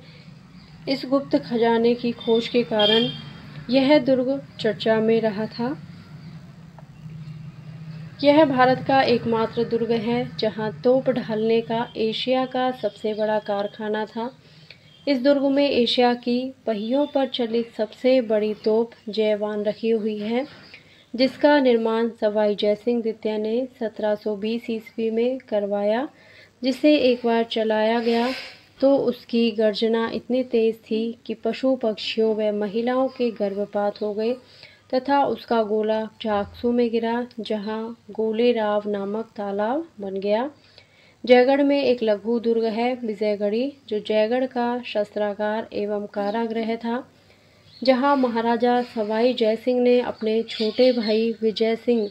इस गुप्त खजाने की खोज के कारण यह दुर्ग चर्चा में रहा था। यह भारत का एकमात्र दुर्ग है जहां तोप ढालने का एशिया का सबसे बड़ा कारखाना था। इस दुर्ग में एशिया की पहियों पर चलित सबसे बड़ी तोप जयवान रखी हुई है, जिसका निर्माण सवाई जयसिंह द्वितीय ने 1720 ईस्वी में करवाया। जिसे एक बार चलाया गया तो उसकी गर्जना इतनी तेज थी कि पशु पक्षियों व महिलाओं के गर्भपात हो गए तथा उसका गोला चाकसू में गिरा, जहां गोलेराव नामक तालाब बन गया। जयगढ़ में एक लघु दुर्ग है विजयगढ़ी, जो जयगढ़ का शस्त्रागार एवं कारागृह था, जहां महाराजा सवाई जयसिंह ने अपने छोटे भाई विजय सिंह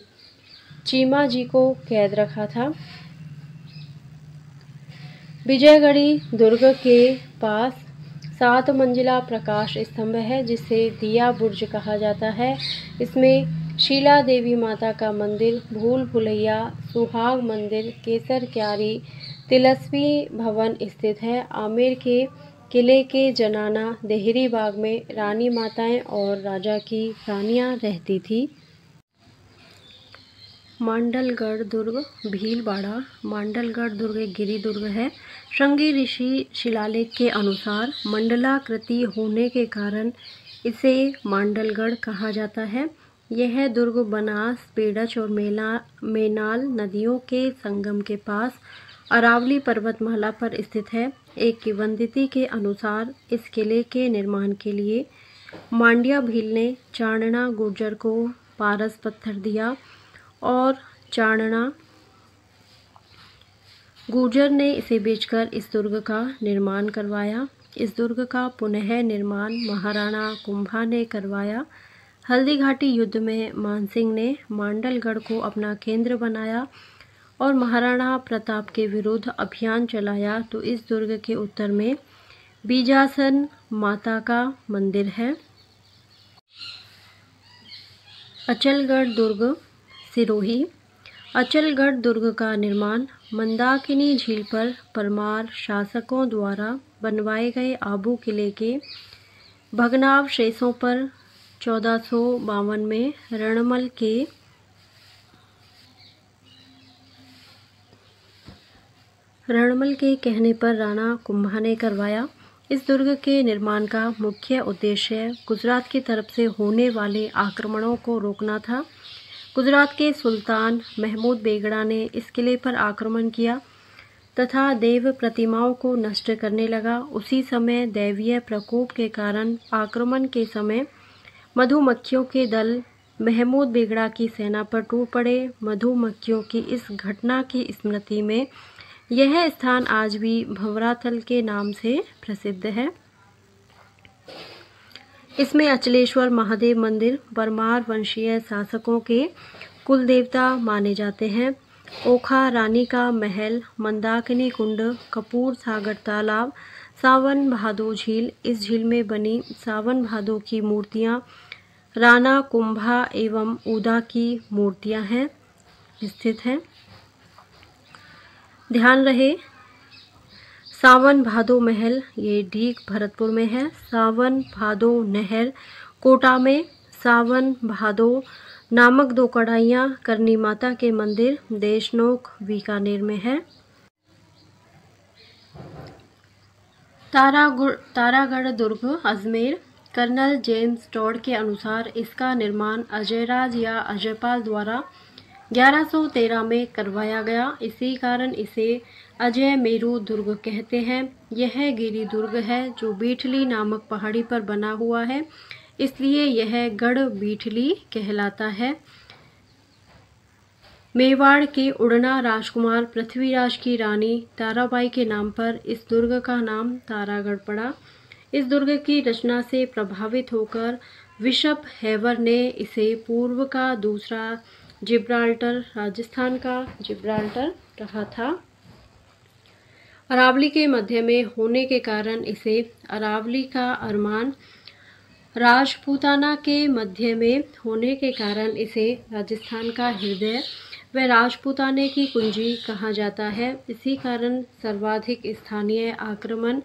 चीमा जी को कैद रखा था। विजयगढ़ी दुर्ग के पास 7 मंजिला प्रकाश स्तंभ है, जिसे दिया बुर्ज कहा जाता है। इसमें शीला देवी माता का मंदिर, भूल भुलैया, सुहाग मंदिर, केसर क्यारी, तिलस्मी भवन स्थित है। आमेर के किले के जनाना देहरी बाग में रानी माताएं और राजा की रानियां रहती थी। मांडलगढ़ दुर्ग भीलवाड़ा। मांडलगढ़ दुर्ग एक गिरी दुर्ग है। श्रृंगी ऋषि शिलालेख के अनुसार मंडलाकृति होने के कारण इसे मांडलगढ़ कहा जाता है। यह दुर्ग बनास, पेड़च और मेनाल नदियों के संगम के पास अरावली पर्वतमाला पर स्थित है। एक किंवदंती के अनुसार इस किले के निर्माण के लिए मांड्या भील ने चाणना गुर्जर को पारस पत्थर दिया और चाणना गुर्जर ने इसे बेचकर इस दुर्ग का निर्माण करवाया। इस दुर्ग का पुनः निर्माण महाराणा कुंभा ने करवाया। हल्दी घाटी युद्ध में मानसिंह ने मांडलगढ़ को अपना केंद्र बनाया और महाराणा प्रताप के विरुद्ध अभियान चलाया, तो इस दुर्ग के उत्तर में बीजासन माता का मंदिर है। अचलगढ़ दुर्ग सिरोही। अचलगढ़ दुर्ग का निर्माण मंदाकिनी झील पर परमार शासकों द्वारा बनवाए गए आबू किले के भग्नावशेषों पर 1452 में रणमल के कहने पर राणा कुंभा ने करवाया। इस दुर्ग के निर्माण का मुख्य उद्देश्य गुजरात की तरफ से होने वाले आक्रमणों को रोकना था। गुजरात के सुल्तान महमूद बेगड़ा ने इस किले पर आक्रमण किया तथा देव प्रतिमाओं को नष्ट करने लगा। उसी समय दैवीय प्रकोप के कारण आक्रमण के समय मधुमक्खियों के दल महमूद बेगड़ा की सेना पर टूट पड़े। मधुमक्खियों की इस घटना की स्मृति में यह स्थान आज भी भंवराथल के नाम से प्रसिद्ध है। इसमें अचलेश्वर महादेव मंदिर परमार वंशीय शासकों के कुल देवता माने जाते हैं। ओखा रानी का महल, मंदाकिनी कुंड, कपूर सागर तालाब, सावन भादो झील, इस झील में बनी सावन भादो की मूर्तियां राणा कुंभा एवं उदा की मूर्तियां हैं स्थित हैं। ध्यान रहे, सावन भादो महल ये ढीक भरतपुर में है। सावन भादो नहर कोटा में। सावन भादो नामक 2 कढ़ाइयाँ करनी माता के मंदिर देशनोक बीकानेर में है। Taragarh Durg Ajmer. Colonel James Tod के अनुसार इसका निर्माण अजयराज या अजयपाल द्वारा 1113 में करवाया गया। इसी कारण इसे अजय मेरू दुर्ग कहते हैं। यह गिरी दुर्ग है जो बीठली नामक पहाड़ी पर बना हुआ है, इसलिए यह गढ़ बीठली कहलाता है। मेवाड़ के उड़ना राजकुमार पृथ्वीराज की रानी ताराबाई के नाम पर इस दुर्ग का नाम तारागढ़ पड़ा। इस दुर्ग की रचना से प्रभावित होकर बिशप हेवर ने इसे पूर्व का दूसरा जिब्राल्टर, राजस्थान का जिब्राल्टर कहा था। अरावली के मध्य में होने के कारण इसे अरावली का अरमान, राजपूताना के मध्य में होने के कारण इसे राजस्थान का हृदय व राजपूताने की कुंजी कहा जाता है। इसी कारण सर्वाधिक स्थानीय आक्रमण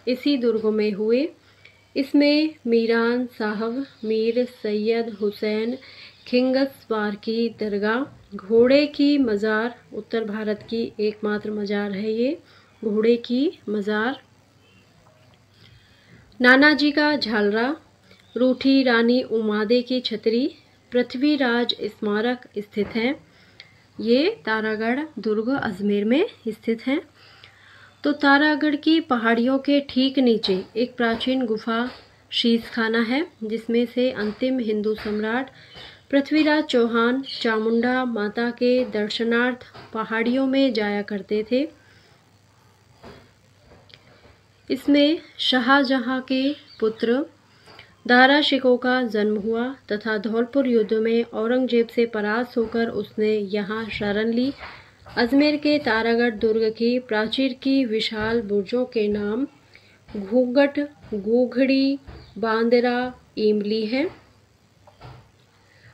इसी दुर्ग में हुए। इसमें मीरान साहब, मीर सैयद हुसैन खिंगस्वार की दरगाह, घोड़े की मज़ार, उत्तर भारत की एकमात्र मज़ार है ये घोड़े की मज़ार, नानाजी का झालरा, रूठी रानी उमादे की छतरी, पृथ्वीराज स्मारक स्थित है। ये तारागढ़ दुर्ग अजमेर में स्थित है। तो तारागढ़ की पहाड़ियों के ठीक नीचे एक प्राचीन गुफा शीशखाना है, जिसमें से अंतिम हिंदू सम्राट पृथ्वीराज चौहान चामुंडा माता के दर्शनार्थ पहाड़ियों में जाया करते थे। इसमें शाहजहां के पुत्र दारा शिकोह का जन्म हुआ तथा धौलपुर युद्ध में औरंगजेब से परास्त होकर उसने यहाँ शरण ली। अजमेर के तारागढ़ दुर्ग की प्राचीर की विशाल बुर्जों के नाम घूंघट, गोघड़ी, बांदरा, इमली है।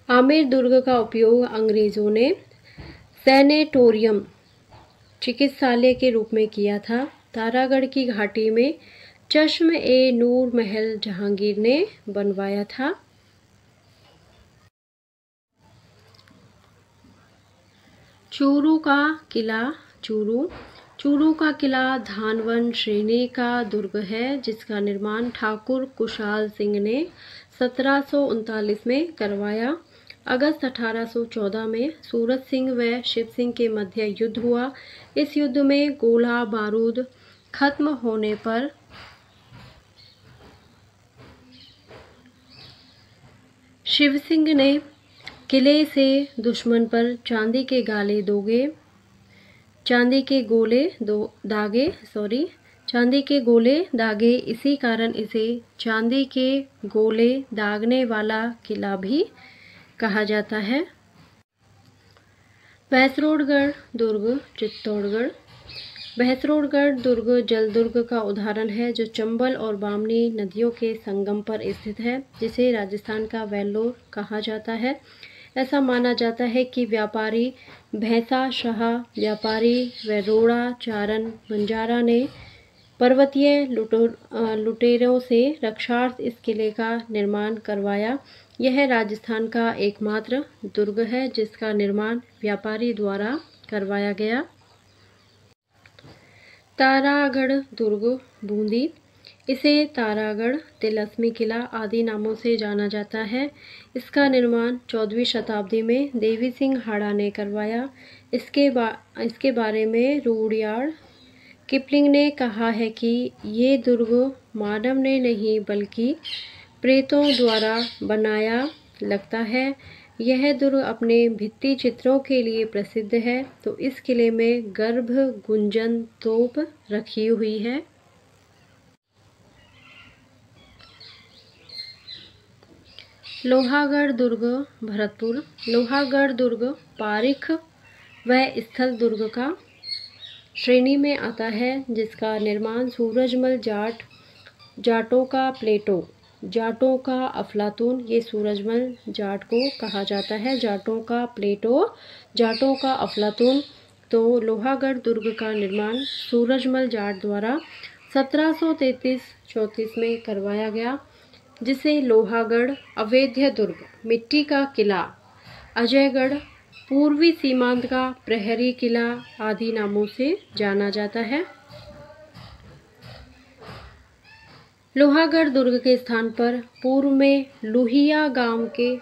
आमेर दुर्ग का उपयोग अंग्रेजों ने सैनेटोरियम, चिकित्सालय के रूप में किया था। तारागढ़ की घाटी में चश्म ए नूर महल जहांगीर ने बनवाया था। चूरू का किला। चूरू का किला धानवन श्रेणी का दुर्ग है, जिसका निर्माण ठाकुर कुशाल सिंह ने 1739 में करवाया। अगस्त 1814 में सूरत सिंह व शिव सिंह के मध्य युद्ध हुआ। इस युद्ध में गोला बारूद खत्म होने पर शिव सिंह ने किले से दुश्मन पर चांदी के गोले दागे। इसी कारण इसे चांदी के गोले दागने वाला किला भी कहा जाता है। भैंसरोडगढ़ दुर्ग, चित्तौड़गढ़। भैंसरोडगढ़ दुर्ग जलदुर्ग का उदाहरण है, जो चंबल और बामनी नदियों के संगम पर स्थित है, जिसे राजस्थान का वेल्लोर कहा जाता है। ऐसा माना जाता है कि व्यापारी भैंसा शाह व्यापारी व रोड़ा चारण बंजारा ने पर्वतीय लुटेरों से रक्षार्थ इस किले का निर्माण करवाया। यह राजस्थान का एकमात्र दुर्ग है जिसका निर्माण व्यापारी द्वारा करवाया गया। तारागढ़ दुर्ग, बूंदी। इसे तारागढ़, तिलस्मी किला आदि नामों से जाना जाता है। इसका निर्माण 14वीं शताब्दी में देवी सिंह हाड़ा ने करवाया। इसके बारे में रूडयार्ड किपलिंग ने कहा है कि ये दुर्ग मानव ने नहीं बल्कि प्रेतों द्वारा बनाया लगता है। यह दुर्ग अपने भित्ति चित्रों के लिए प्रसिद्ध है। तो इस किले में गर्भ गुंजन तोप रखी हुई है। लोहागढ़ दुर्ग, भरतपुर। लोहागढ़ दुर्ग पारीख व स्थल दुर्ग का श्रेणी में आता है, जिसका निर्माण सूरजमल जाटों का प्लेटो, जाटों का अफलातून, ये सूरजमल जाट को कहा जाता है, जाटों का प्लेटो, जाटों का अफलातून। तो लोहागढ़ दुर्ग का निर्माण सूरजमल जाट द्वारा 1733-34 में करवाया गया, जिसे लोहागढ़, अवैध दुर्ग, मिट्टी का किला, अजयगढ़, पूर्वी सीमांत का प्रहरी किला आदि नामों से जाना जाता है। लोहागढ़ दुर्ग के स्थान पर पूर्व में लुहिया गांव के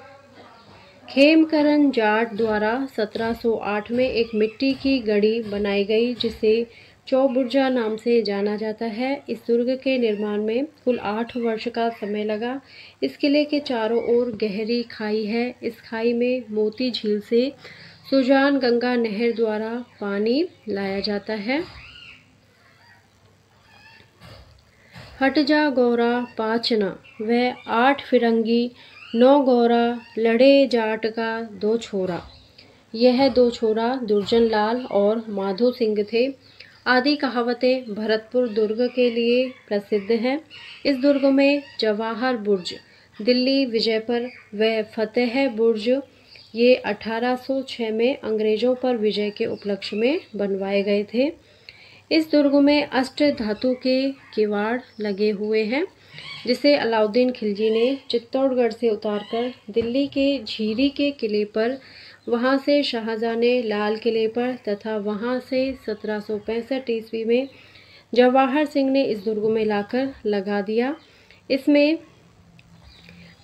खेमकरण जाट द्वारा 1708 में एक मिट्टी की गढ़ी बनाई गई, जिसे चौबुर्जा नाम से जाना जाता है। इस दुर्ग के निर्माण में कुल 8 वर्ष का समय लगा। इस किले के चारों ओर गहरी खाई है। इस खाई में मोती झील से सुजान गंगा नहर द्वारा पानी लाया जाता है। हटजा गौरा पाचना व 8 फिरंगी 9 गौरा लड़े जाट का 2 छोरा। यह 2 छोरा दुर्जन लाल और माधो सिंह थे। आदि कहावतें भरतपुर दुर्ग के लिए प्रसिद्ध हैं। इस दुर्ग में जवाहर बुर्ज, दिल्ली विजयपर व फतेह बुर्ज ये 1806 में अंग्रेजों पर विजय के उपलक्ष्य में बनवाए गए थे। इस दुर्ग में अष्ट धातु के किवाड़ लगे हुए हैं, जिसे अलाउद्दीन खिलजी ने चित्तौड़गढ़ से उतारकर दिल्ली के झीरी के किले पर, वहां से शाहजहां ने लाल किले पर तथा वहां से 1765 ईस्वी में जवाहर सिंह ने इस दुर्ग में लाकर लगा दिया। इसमें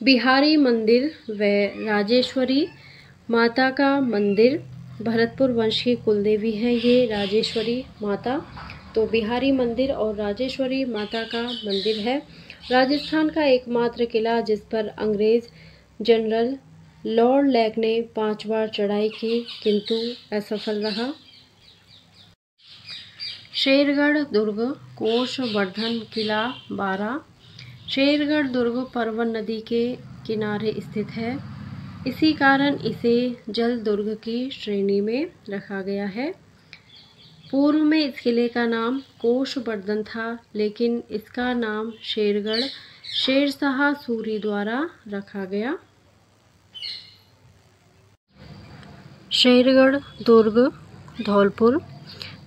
बिहारी मंदिर व राजेश्वरी माता का मंदिर, भरतपुर वंश की कुलदेवी हैं ये राजेश्वरी माता, तो बिहारी मंदिर और राजेश्वरी माता का मंदिर है। राजस्थान का एकमात्र किला जिस पर अंग्रेज जनरल लॉर्ड लेक ने 5 बार चढ़ाई की, किंतु असफल रहा। शेरगढ़ दुर्ग, कोष वर्धन किला 12। शेरगढ़ दुर्ग परवन नदी के किनारे स्थित है। इसी कारण इसे जल दुर्ग की श्रेणी में रखा गया है। पूर्व में इस किले का नाम कोषवर्धन था, लेकिन इसका नाम शेरगढ़ शेरशाह सूरी द्वारा रखा गया। शेरगढ़ दुर्ग धौलपुर।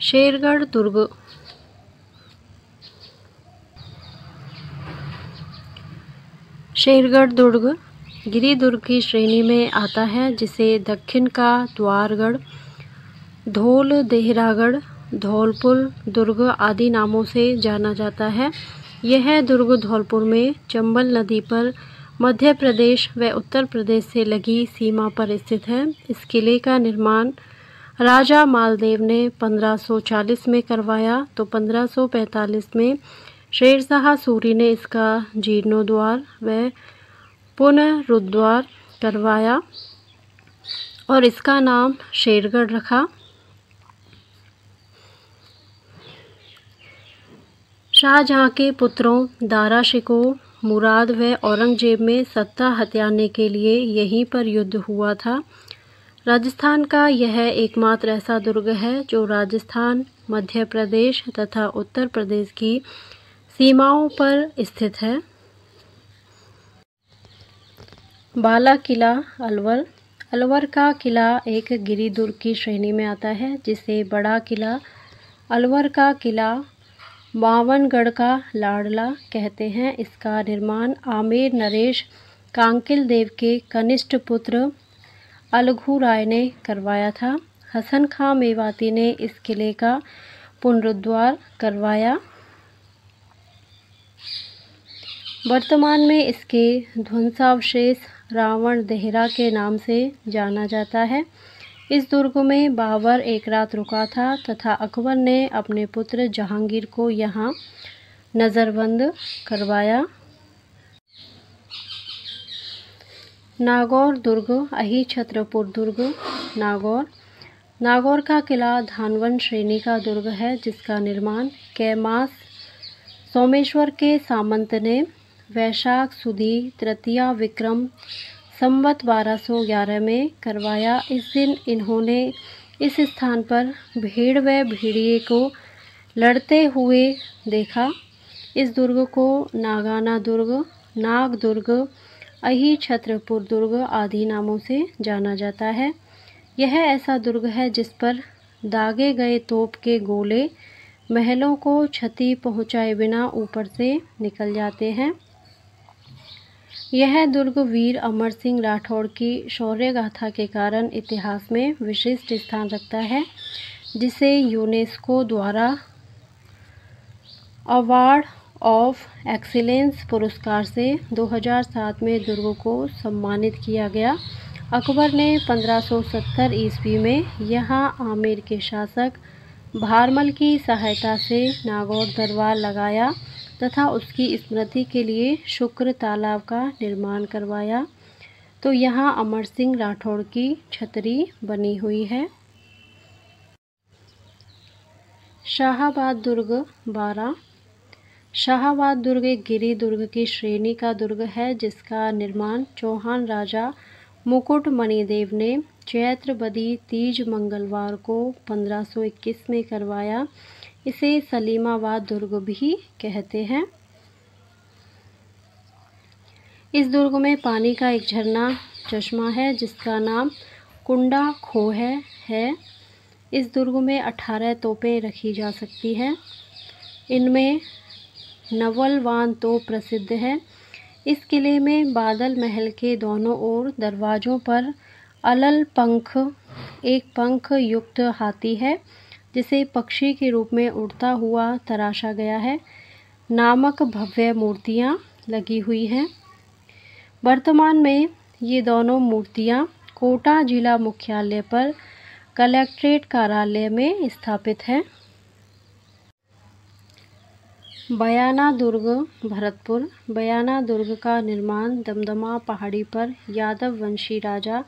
शेरगढ़ दुर्ग शेरगढ़ दुर्ग गिरि दुर्ग की श्रेणी में आता है, जिसे दक्षिण का द्वारगढ़, धौल देहरागढ़, धौलपुर दुर्ग आदि नामों से जाना जाता है। यह दुर्ग धौलपुर में चंबल नदी पर मध्य प्रदेश व उत्तर प्रदेश से लगी सीमा पर स्थित है। इस किले का निर्माण राजा मालदेव ने 1540 में करवाया, तो 1545 में शेरशाह सूरी ने इसका जीर्णोद्धार व पुनरुद्धार करवाया और इसका नाम शेरगढ़ रखा। शाहजहां के पुत्रों दारा शिकोह, मुराद व औरंगजेब में सत्ता हथियाने के लिए यहीं पर युद्ध हुआ था। राजस्थान का यह एकमात्र ऐसा दुर्ग है जो राजस्थान, मध्य प्रदेश तथा उत्तर प्रदेश की सीमाओं पर स्थित है। बाला किला अलवर। अलवर का किला एक गिरि दुर्ग की श्रेणी में आता है, जिसे बड़ा किला, अलवर का किला, बावनगढ़ का लाडला कहते हैं। इसका निर्माण आमेर नरेश कांकिल देव के कनिष्ठ पुत्र अलगू राय ने करवाया था। हसन खां मेवाती ने इस किले का पुनरुद्धार करवाया। वर्तमान में इसके ध्वंसावशेष रावण देहरा के नाम से जाना जाता है। इस दुर्ग में बाबर एक रात रुका था तथा अकबर ने अपने पुत्र जहांगीर को यहाँ नज़रबंद करवाया। नागौर दुर्ग अहि छत्रपुर दुर्ग नागौर। नागौर का किला धानवन श्रेणी का दुर्ग है, जिसका निर्माण कैमास सोमेश्वर के सामंत ने वैशाख सुदी तृतीया विक्रम संवत 1211 में करवाया। इस दिन इन्होंने इस स्थान पर भेड़ व भेड़िए को लड़ते हुए देखा। इस दुर्ग को नागाना दुर्ग, नाग दुर्ग, अहि छत्रपुर दुर्ग आदि नामों से जाना जाता है। यह ऐसा दुर्ग है जिस पर दागे गए तोप के गोले महलों को क्षति पहुंचाए बिना ऊपर से निकल जाते हैं। यह दुर्ग वीर अमर सिंह राठौड़ की शौर्य गाथा के कारण इतिहास में विशिष्ट स्थान रखता है, जिसे यूनेस्को द्वारा अवार्ड ऑफ एक्सीलेंस पुरस्कार से 2007 में दुर्ग को सम्मानित किया गया। अकबर ने 1570 ईस्वी में यहाँ आमेर के शासक भारमल की सहायता से नागौर दरबार लगाया तथा उसकी स्मृति के लिए शुक्र तालाब का निर्माण करवाया। तो यहाँ अमर सिंह राठौड़ की छतरी बनी हुई है। शाहाबाद दुर्ग 12। शाहाबाद दुर्ग एक गिरि दुर्ग की श्रेणी का दुर्ग है, जिसका निर्माण चौहान राजा मुकुट मणिदेव ने चैत्र बदी तीज मंगलवार को 1521 में करवाया। इसे सलीमाबाद दुर्ग भी कहते हैं। इस दुर्ग में पानी का एक झरना चश्मा है, जिसका नाम कुंडा खो है। इस दुर्ग में 18 तोपें रखी जा सकती हैं। इनमें नवलवान तोप प्रसिद्ध है। इस किले में बादल महल के दोनों ओर दरवाज़ों पर अलल पंख, एक पंख युक्त हाथी है, जिसे पक्षी के रूप में उड़ता हुआ तराशा गया है, नामक भव्य मूर्तियाँ लगी हुई हैं। वर्तमान में ये दोनों मूर्तियाँ कोटा जिला मुख्यालय पर कलेक्ट्रेट कार्यालय में स्थापित हैं। बयाना दुर्ग भरतपुर। बयाना दुर्ग का निर्माण दमदमा पहाड़ी पर यादव वंशी राजा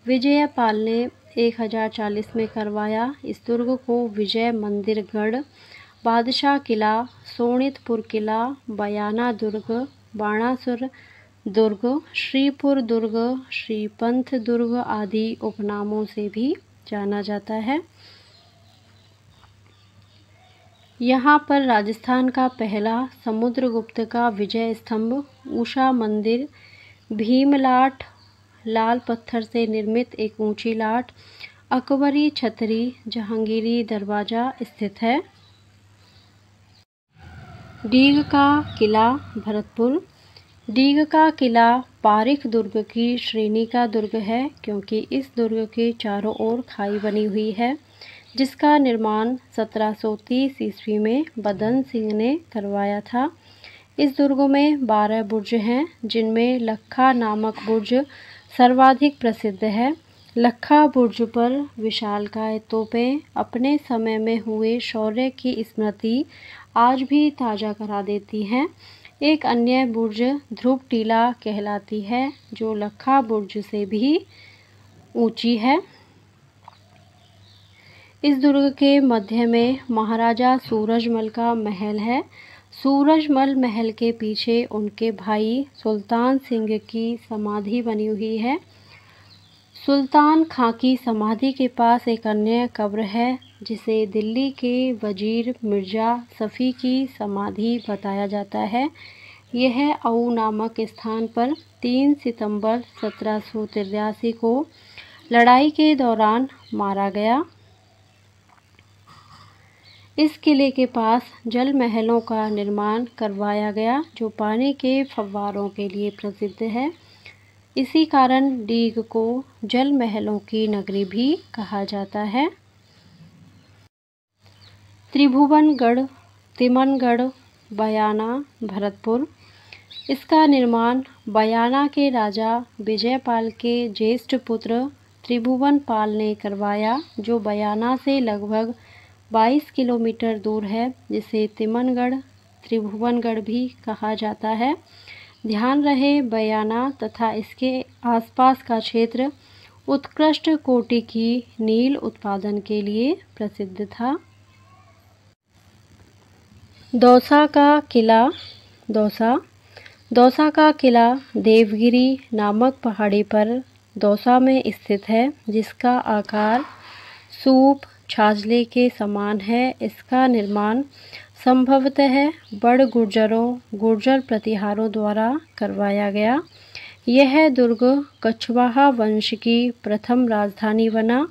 विजयपाल ने 1040 में करवाया। इस दुर्ग को विजय मंदिर गढ़ बादशाह किला, सोनितपुर किला, बयाना दुर्ग, बाणासुर दुर्ग, श्रीपुर दुर्ग, श्रीपंथ दुर्ग आदि उपनामों से भी जाना जाता है। यहाँ पर राजस्थान का पहला समुद्रगुप्त का विजय स्तंभ, उषा मंदिर, भीमलाट, लाल पत्थर से निर्मित एक ऊंची लाट, अकबरी छतरी, जहांगीरी दरवाजा स्थित है। डीग का किला, भरतपुर। डीग का किला पारिख दुर्ग की श्रेणी का दुर्ग है, क्योंकि इस दुर्ग के चारों ओर खाई बनी हुई है, जिसका निर्माण 1730 ईस्वी में बदन सिंह ने करवाया था। इस दुर्ग में 12 बुर्ज हैं, जिनमें लखा नामक बुर्ज सर्वाधिक प्रसिद्ध है। लखा बुर्ज पर विशालकाय तोपें अपने समय में हुए शौर्य की स्मृति आज भी ताज़ा करा देती हैं। एक अन्य बुर्ज ध्रुव टीला कहलाती है, जो लखा बुर्ज से भी ऊंची है। इस दुर्ग के मध्य में महाराजा सूरजमल का महल है। सूरजमल महल के पीछे उनके भाई सुल्तान सिंह की समाधि बनी हुई है। सुल्तान खां की समाधि के पास एक अन्य कब्र है, जिसे दिल्ली के वजीर मिर्ज़ा सफ़ी की समाधि बताया जाता है। यह अऊ नामक स्थान पर 3 सितंबर 1783 को लड़ाई के दौरान मारा गया। इस किले के पास जल महलों का निर्माण करवाया गया, जो पानी के फव्वारों के लिए प्रसिद्ध है। इसी कारण डीग को जल महलों की नगरी भी कहा जाता है। त्रिभुवनगढ़, तिमनगढ़, बयाना, भरतपुर। इसका निर्माण बयाना के राजा विजयपाल के ज्येष्ठ पुत्र त्रिभुवनपाल ने करवाया, जो बयाना से लगभग 22 किलोमीटर दूर है, जिसे तिमनगढ़, त्रिभुवनगढ़ भी कहा जाता है। ध्यान रहे, बयाना तथा इसके आसपास का क्षेत्र उत्कृष्ट कोटि की नील उत्पादन के लिए प्रसिद्ध था। दौसा का किला, दौसा। दौसा का किला देवगिरी नामक पहाड़ी पर दौसा में स्थित है, जिसका आकार सूप छाजले के समान है। इसका निर्माण संभवतः बड़ गुर्जर प्रतिहारों द्वारा करवाया गया। यह दुर्ग कछवाहा वंश की प्रथम राजधानी बना।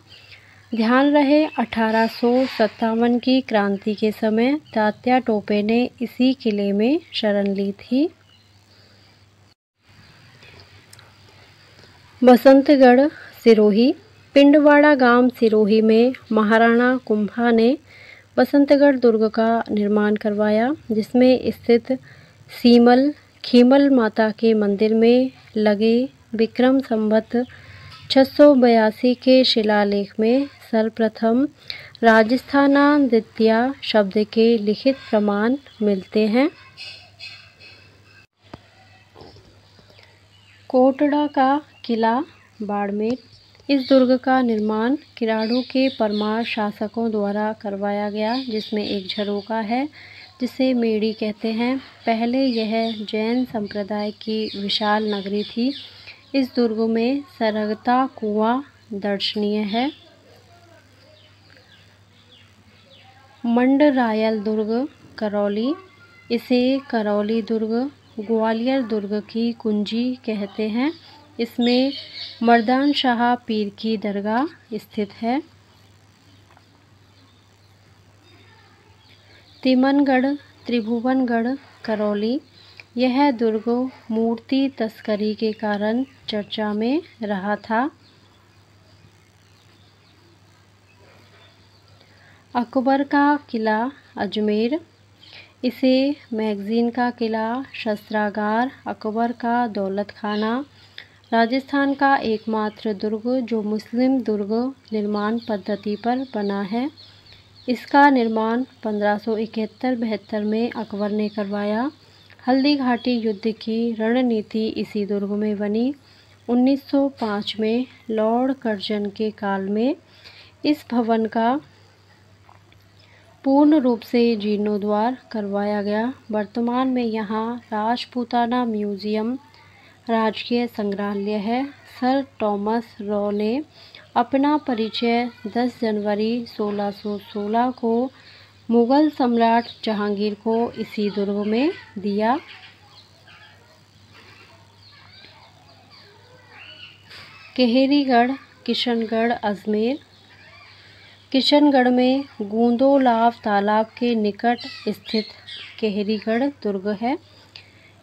ध्यान रहे, 1857 की क्रांति के समय तात्या टोपे ने इसी किले में शरण ली थी। बसंतगढ़, सिरोही। पिंडवाड़ा गांव सिरोही में महाराणा कुंभा ने बसंतगढ़ दुर्ग का निर्माण करवाया, जिसमें स्थित खीमल माता के मंदिर में लगे विक्रम संवत 682 के शिलालेख में सर्वप्रथम राजस्थानादित्य शब्द के लिखित प्रमाण मिलते हैं। कोटड़ा का किला, बाड़मेर। इस दुर्ग का निर्माण किराड़ू के परमार शासकों द्वारा करवाया गया, जिसमें एक झरोका है, जिसे मेड़ी कहते हैं। पहले यह जैन संप्रदाय की विशाल नगरी थी। इस दुर्ग में सरगता कुआं दर्शनीय है। मंडरायल दुर्ग, करौली। इसे करौली दुर्ग, ग्वालियर दुर्ग की कुंजी कहते हैं। इसमें मर्दान शाह पीर की दरगाह स्थित है। तिमनगढ़, त्रिभुवनगढ़, करौली। यह दुर्ग मूर्ति तस्करी के कारण चर्चा में रहा था। अकबर का किला, अजमेर। इसे मैगजीन का किला, शस्त्रागार, अकबर का दौलत खाना, राजस्थान का एकमात्र दुर्ग जो मुस्लिम दुर्ग निर्माण पद्धति पर बना है। इसका निर्माण 1571-72 में अकबर ने करवाया। हल्दी घाटी युद्ध की रणनीति इसी दुर्ग में बनी। 1905 में लॉर्ड कर्जन के काल में इस भवन का पूर्ण रूप से जीर्णोद्धार करवाया गया। वर्तमान में यहाँ राजपूताना म्यूजियम राजकीय संग्रहालय है। सर थॉमस रॉ ने अपना परिचय 10 जनवरी 1616 को मुगल सम्राट जहांगीर को इसी दुर्ग में दिया। केहरीगढ़, किशनगढ़, अजमेर। किशनगढ़ में गूंदोलाव तालाब के निकट स्थित केहरीगढ़ दुर्ग है।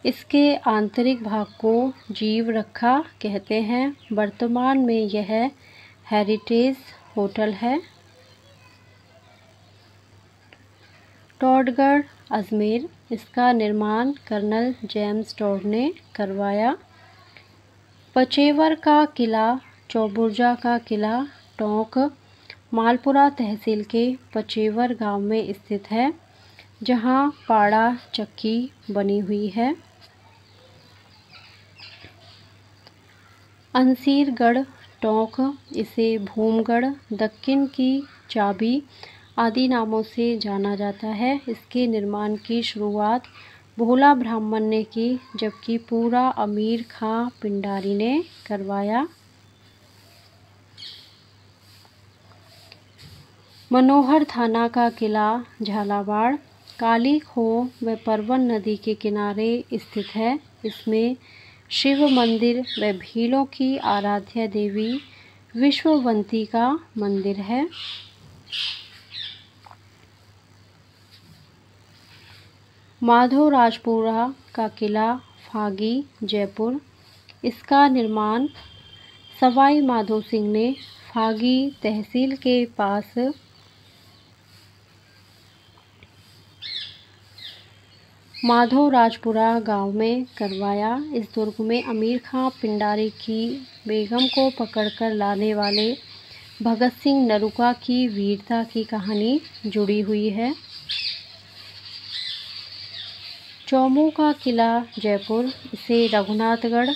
इसके आंतरिक भाग को जीव रखा कहते हैं। वर्तमान में यह हेरिटेज होटल है। टॉडगढ़, अजमेर। इसका निर्माण कर्नल जेम्स टॉड ने करवाया। पचेवर का किला, चौबुर्जा का किला, टोंक मालपुरा तहसील के पचेवर गांव में स्थित है, जहां पाड़ा चक्की बनी हुई है। अंसीरगढ़, टोंक, इसे भूमगढ़, दक्कन की चाबी आदि नामों से जाना जाता है। इसके निर्माण की शुरुआत भोला ब्राह्मण ने की, जबकि पूरा अमीर खां पिंडारी ने करवाया। मनोहर थाना का किला, झालावाड़, काली खो व परवन नदी के किनारे स्थित है। इसमें शिव मंदिर व भीलों की आराध्य देवी विश्ववंती का मंदिर है। माधोराजपुरा का किला, फागी, जयपुर। इसका निर्माण सवाई माधो सिंह ने फागी तहसील के पास माधोराजपुरा गांव में करवाया। इस दुर्ग में अमीर खां पिंडारी की बेगम को पकड़कर लाने वाले भगत सिंह नरूका की वीरता की कहानी जुड़ी हुई है। चौमू का किला, जयपुर। इसे रघुनाथगढ़,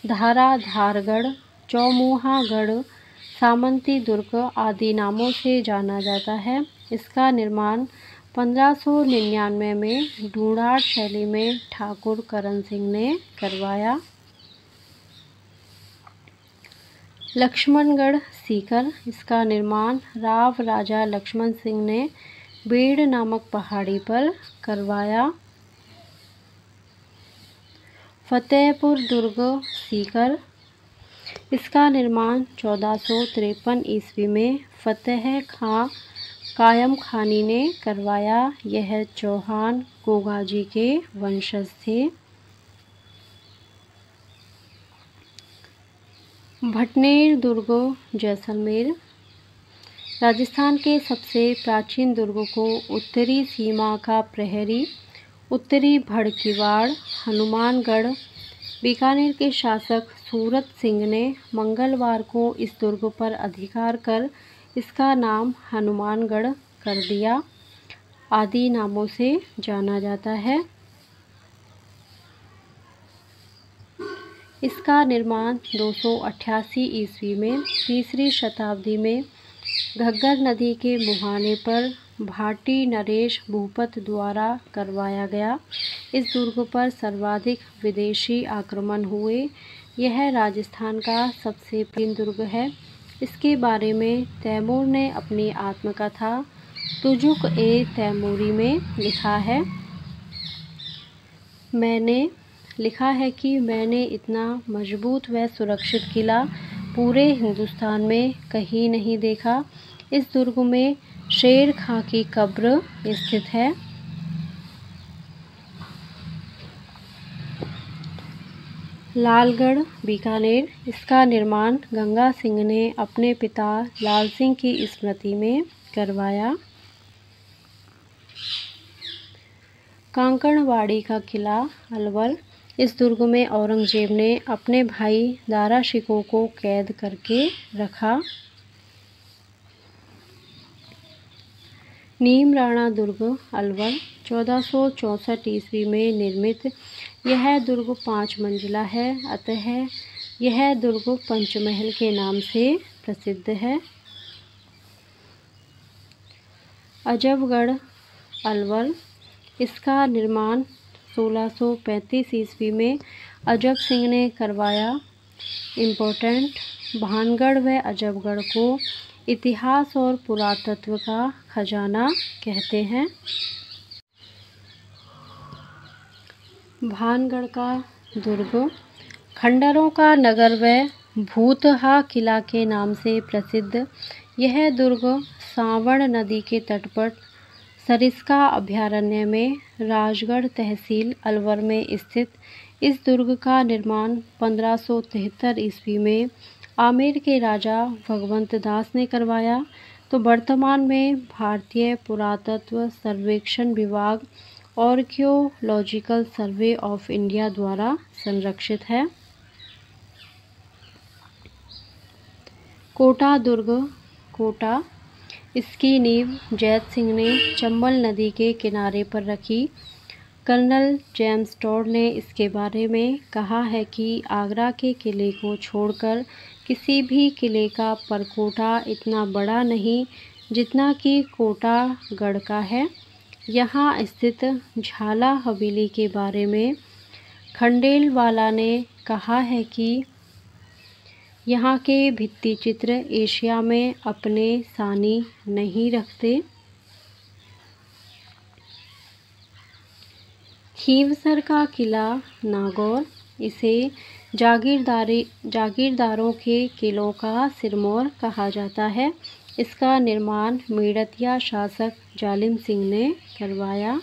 धाराधारगढ़, चौमुहागढ़, सामंती दुर्ग आदि नामों से जाना जाता है। इसका निर्माण 1599 में ढूंढाड़ शैली में ठाकुर करण सिंह ने करवाया। लक्ष्मणगढ़, सीकर। इसका निर्माण राव राजा लक्ष्मण सिंह ने बेड़ नामक पहाड़ी पर करवाया। फतेहपुर दुर्ग, सीकर। इसका निर्माण 1453 ईस्वी में फतेह खां कायम खानी ने करवाया। यह चौहान गोगाजी के वंशज थे। भटनेर दुर्ग, जैसलमेर। राजस्थान के सबसे प्राचीन दुर्ग को उत्तरी सीमा का प्रहरी, उत्तरी भड़कीवाड़, हनुमानगढ़, बीकानेर के शासक सूरत सिंह ने मंगलवार को इस दुर्ग पर अधिकार कर इसका नाम हनुमानगढ़ कर दिया। आदि नामों से जाना जाता है। इसका निर्माण 288 ईस्वी में 3री शताब्दी में घग्गर नदी के मुहाने पर भाटी नरेश भूपत द्वारा करवाया गया। इस दुर्ग पर सर्वाधिक विदेशी आक्रमण हुए। यह राजस्थान का सबसे प्राचीन दुर्ग है। इसके बारे में तैमूर ने अपनी आत्मकथा तुजुक ए तैमूरी में लिखा है। मैंने लिखा है कि मैंने इतना मजबूत व सुरक्षित किला पूरे हिंदुस्तान में कहीं नहीं देखा। इस दुर्ग में शेर खां की कब्र स्थित है। लालगढ़, बीकानेर। इसका निर्माण गंगा सिंह ने अपने पिता लाल सिंह की स्मृति में करवाया। कांकड़वाड़ी का किला, अलवर। इस दुर्ग में औरंगजेब ने अपने भाई दारा शिकोह को कैद करके रखा। नीम राणा दुर्ग, अलवर। 1464 ईस्वी में निर्मित यह दुर्ग 5 मंजिला है, अतः यह दुर्ग पंचमहल के नाम से प्रसिद्ध है। अजबगढ़ अलवर। इसका निर्माण 1635 ईस्वी में अजब सिंह ने करवाया। इम्पोर्टेंट, भानगढ़ व अजबगढ़ को इतिहास और पुरातत्व का खजाना कहते हैं। भानगढ़ का दुर्ग खंडरों का नगर व भूतहा किला के नाम से प्रसिद्ध यह दुर्ग सावण नदी के तट पर सरिस्का अभयारण्य में राजगढ़ तहसील अलवर में स्थित इस दुर्ग का निर्माण 1573 ईस्वी में आमेर के राजा भगवंत दास ने करवाया। तो वर्तमान में भारतीय पुरातत्व सर्वेक्षण विभाग आर्कियोलॉजिकल सर्वे ऑफ इंडिया द्वारा संरक्षित है। कोटा दुर्ग कोटा, इसकी नींव जैत सिंह ने चंबल नदी के किनारे पर रखी। कर्नल जेम्स टॉड ने इसके बारे में कहा है कि आगरा के किले को छोड़कर किसी भी किले का परकोटा इतना बड़ा नहीं जितना कि कोटागढ़ का है। यहाँ स्थित झाला हवेली के बारे में खंडेलवाला ने कहा है कि यहाँ के भित्ति चित्र एशिया में अपने सानी नहीं रखते। खींवसर का किला नागौर, इसे जागीरदारों के किलों का सिरमौर कहा जाता है। इसका निर्माण मेड़तिया शासक जालिम सिंह ने करवाया।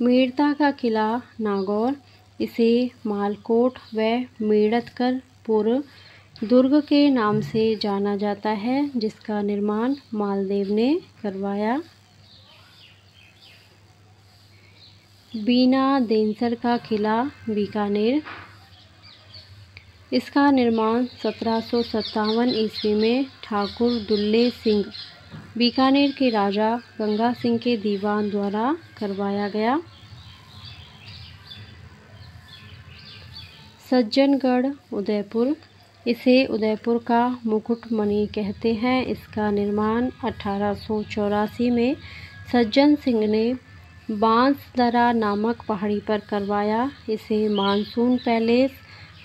मेड़ता का किला नागौर, इसे मालकोट व मेड़तकरपुर दुर्ग के नाम से जाना जाता है, जिसका निर्माण मालदेव ने करवाया। बीना देनसर का किला बीकानेर, इसका निर्माण 1757 ईस्वी में ठाकुर दुल्ले सिंह बीकानेर के राजा गंगा सिंह के दीवान द्वारा करवाया गया। सज्जनगढ़ उदयपुर, इसे उदयपुर का मुकुटमणि कहते हैं। इसका निर्माण 1884 में सज्जन सिंह ने बांसदरा नामक पहाड़ी पर करवाया। इसे मानसून पैलेस,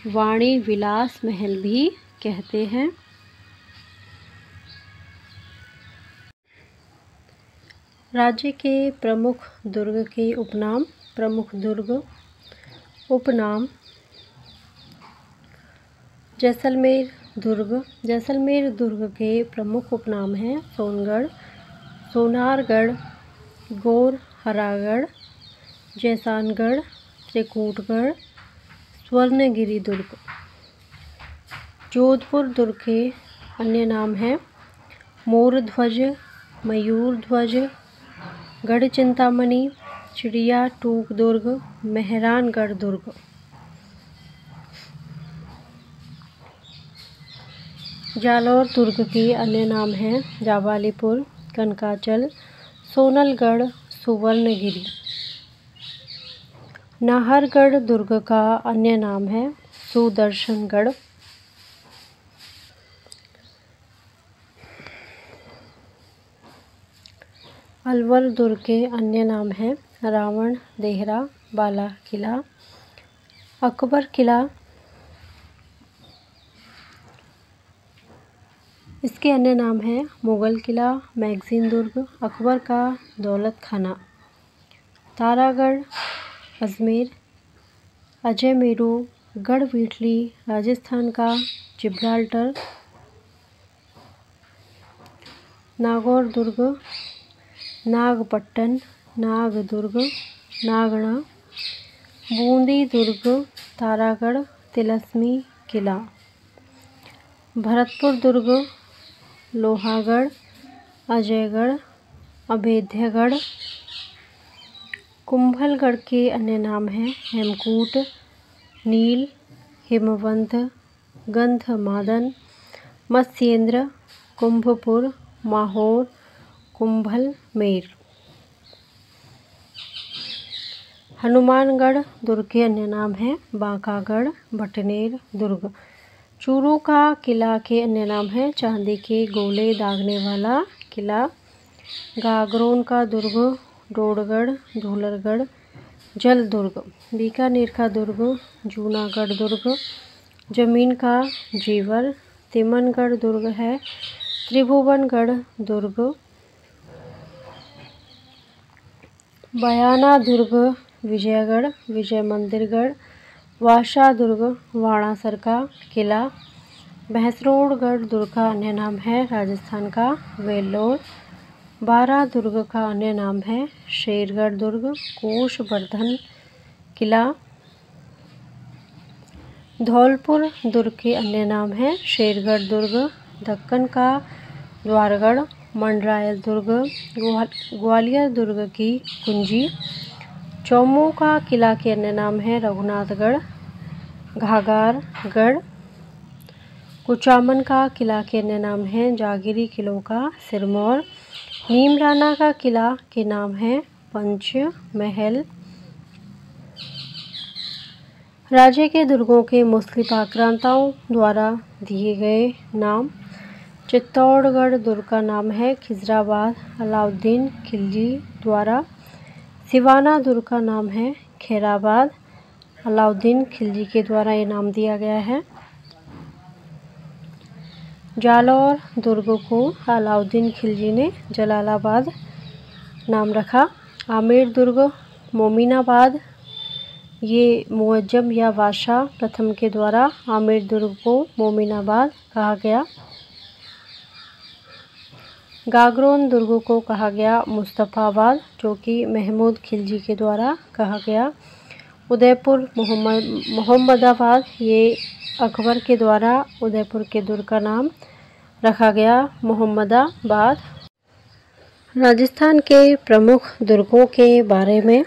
वाणी विलास महल भी कहते हैं। राज्य के प्रमुख दुर्ग के उपनाम। प्रमुख दुर्ग उपनाम: जैसलमेर दुर्ग। जैसलमेर दुर्ग के प्रमुख उपनाम हैं सोनगढ़, सोनारगढ़, गौरहरागढ़, जैसानगढ़, त्रिकूटगढ़, स्वर्णगिरी दुर्ग। जोधपुर दुर्ग के अन्य नाम हैं मोरध्वज, मयूरध्वज, गढ़चिंतामणि, चिड़िया टूक दुर्ग, मेहरानगढ़ दुर्ग। जालौर दुर्ग के अन्य नाम हैं जावालीपुर, कनकाचल, सोनलगढ़, सुवर्णगिरी। नाहरगढ़ दुर्ग का अन्य नाम है सुदर्शनगढ़। अलवर दुर्ग के अन्य नाम हैं रावण देहरा, बाला किला, अकबर किला। इसके अन्य नाम हैं मुगल किला, मैगजीन दुर्ग, अकबर का दौलत खाना, तारागढ़, अजमेर, अजय मेरू, गढ़वीठली, राजस्थान का जिब्राल्टर, नागौर दुर्ग, नागपट्टन, नागदुर्ग, नागणा, बूंदी दुर्ग, तारागढ़, तिलस्मी किला, भरतपुर दुर्ग, लोहागढ़, अजयगढ़, अभेद्यगढ़। कुंभलगढ़ के अन्य नाम हैं हेमकूट, नील, हिमवंत, गंधमादन, मत्स्येंद्र, कुंभपुर, माहौर, कुंभलमेर। हनुमानगढ़ दुर्ग के अन्य नाम हैं बांकागढ़, भटनेर दुर्ग, चूरू का किला के अन्य नाम है चांदी के गोले दागने वाला किला। गागरोन का दुर्ग, डोडगढ़, धूलरगढ़, जल दुर्ग। बीकानेर का दुर्ग, जूनागढ़ दुर्ग। जमीन का जीवर, तिमनगढ़ दुर्ग है, त्रिभुवनगढ़ दुर्ग। बयाना दुर्ग, विजयगढ़, विजय मंदिरगढ़। वाशा दुर्ग, वाणासर का किला। भैंसरोडगढ़ दुर्ग का अन्य नाम है राजस्थान का वेल्लोर। बारा दुर्ग का अन्य नाम है शेरगढ़ दुर्ग, कुशवर्धन किला। धौलपुर दुर्ग के अन्य नाम है शेरगढ़ दुर्ग। दक्कन का द्वारगढ़, मंडरायल दुर्ग, ग्वालियर दुर्ग की कुंजी। चौमू का किला के अन्य नाम है रघुनाथगढ़, घाघरगढ़। कुचामन का किला के अन्य नाम है जागीरी किलों का सिरमौर। नीमराना का किला के नाम है पंचमहल। राज्य के दुर्गों के मुस्लिम आक्रांताओं द्वारा दिए गए नाम। चित्तौड़गढ़ दुर्ग का नाम है खिजराबाद, अलाउद्दीन खिलजी द्वारा। सिवाना दुर्ग का नाम है खैराबाद, अलाउद्दीन खिलजी के द्वारा ये नाम दिया गया है। जालौर दुर्ग को अलाउद्दीन खिलजी ने जलालाबाद नाम रखा। आमेर दुर्ग, मोमिनाबाद, ये मुअज्जम या बादशाह प्रथम के द्वारा आमेर दुर्ग को मोमिनाबाद कहा गया। गागरोन दुर्ग को कहा गया मुस्तफ़ाबाद, जो कि महमूद खिलजी के द्वारा कहा गया। उदयपुर मोहम्मदाबाद, ये अकबर के द्वारा उदयपुर के दुर्ग का नाम रखा गया मोहम्मदाबाद। राजस्थान के प्रमुख दुर्गों के बारे में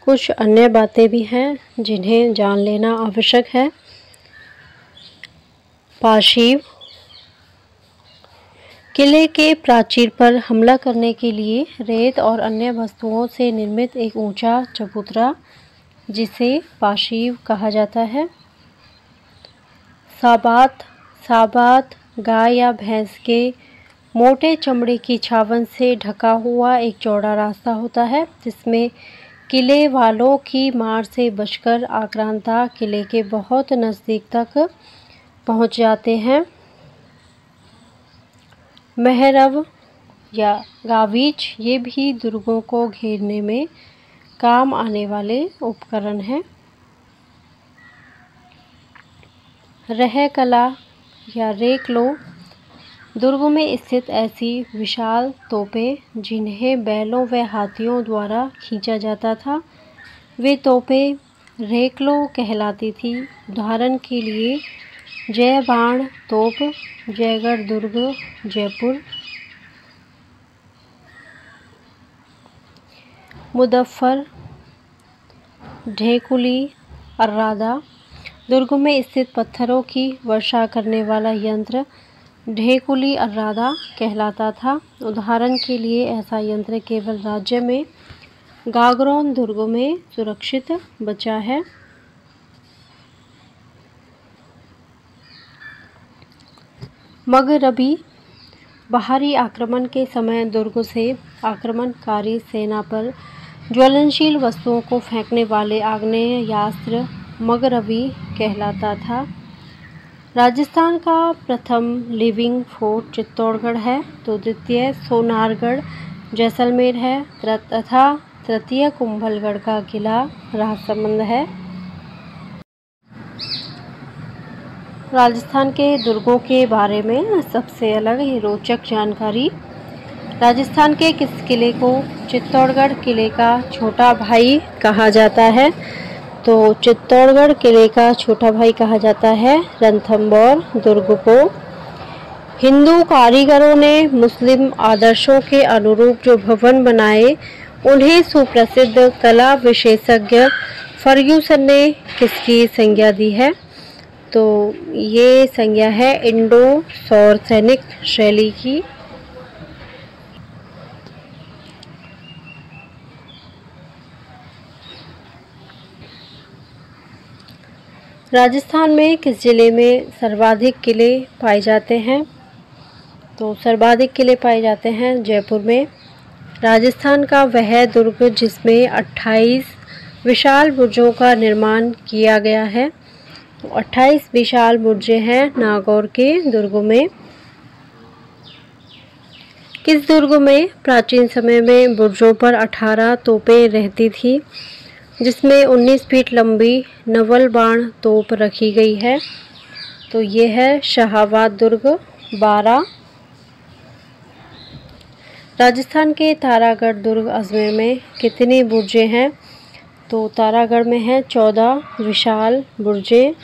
कुछ अन्य बातें भी हैं जिन्हें जान लेना आवश्यक है। पाशीव, किले के प्राचीर पर हमला करने के लिए रेत और अन्य वस्तुओं से निर्मित एक ऊंचा चबूतरा, जिसे पाशीव कहा जाता है। साबात गाय या भैंस के मोटे चमड़े की छावन से ढका हुआ एक चौड़ा रास्ता होता है, जिसमें किले वालों की मार से बचकर आक्रांता किले के बहुत नज़दीक तक पहुंच जाते हैं। महरब या गावीच, ये भी दुर्गों को घेरने में काम आने वाले उपकरण हैं। रहकला या रेकलो, दुर्ग में स्थित ऐसी विशाल तोपें जिन्हें बैलों व हाथियों द्वारा खींचा जाता था, वे तोपें रेकलो कहलाती थी। उदाहरण के लिए जय बाण तोप, जयगढ़ दुर्ग, जयपुर। मुदफ़्फ़र, ढेकुली, अर्रादा, दुर्ग में स्थित पत्थरों की वर्षा करने वाला यंत्र ढेकुली अर्रादा कहलाता था। उदाहरण के लिए ऐसा यंत्र केवल राज्य में गागरोन दुर्ग में सुरक्षित बचा है। मगरबी, बाहरी आक्रमण के समय दुर्ग से आक्रमणकारी सेना पर ज्वलनशील वस्तुओं को फेंकने वाले आग्नेयास्त्र मगरबी कहलाता था। राजस्थान का प्रथम लिविंग फोर्ट चित्तौड़गढ़ है, तो द्वितीय सोनारगढ़ जैसलमेर है तथा तृतीय कुंभलगढ़ का किला राजसमंद है। राजस्थान के दुर्गों के बारे में सबसे अलग ही रोचक जानकारी। राजस्थान के किस किले को चित्तौड़गढ़ किले का छोटा भाई कहा जाता है? तो चित्तौड़गढ़ किले का छोटा भाई कहा जाता है रणथंभौर दुर्ग को। हिंदू कारीगरों ने मुस्लिम आदर्शों के अनुरूप जो भवन बनाए, उन्हें सुप्रसिद्ध कला विशेषज्ञ फर्ग्यूसन ने किसकी संज्ञा दी है? तो ये संज्ञा है इंडो सौरसैनिक शैली की। राजस्थान में किस जिले में सर्वाधिक किले पाए जाते हैं? तो सर्वाधिक किले पाए जाते हैं जयपुर में। राजस्थान का वह दुर्ग जिसमें 28 विशाल बुर्जों का निर्माण किया गया है। तो 28 विशाल बुर्जें हैं नागौर के दुर्ग में। किस दुर्ग में प्राचीन समय में बुर्जों पर 18 तोपें रहती थी, जिसमें 19 फीट लंबी नवल बाण तोप रखी गई है? तो ये है शाहाबाद दुर्ग 12। राजस्थान के तारागढ़ दुर्ग अजमेर में कितनी बुर्जें हैं? तो तारागढ़ में है 14 विशाल बुर्जें।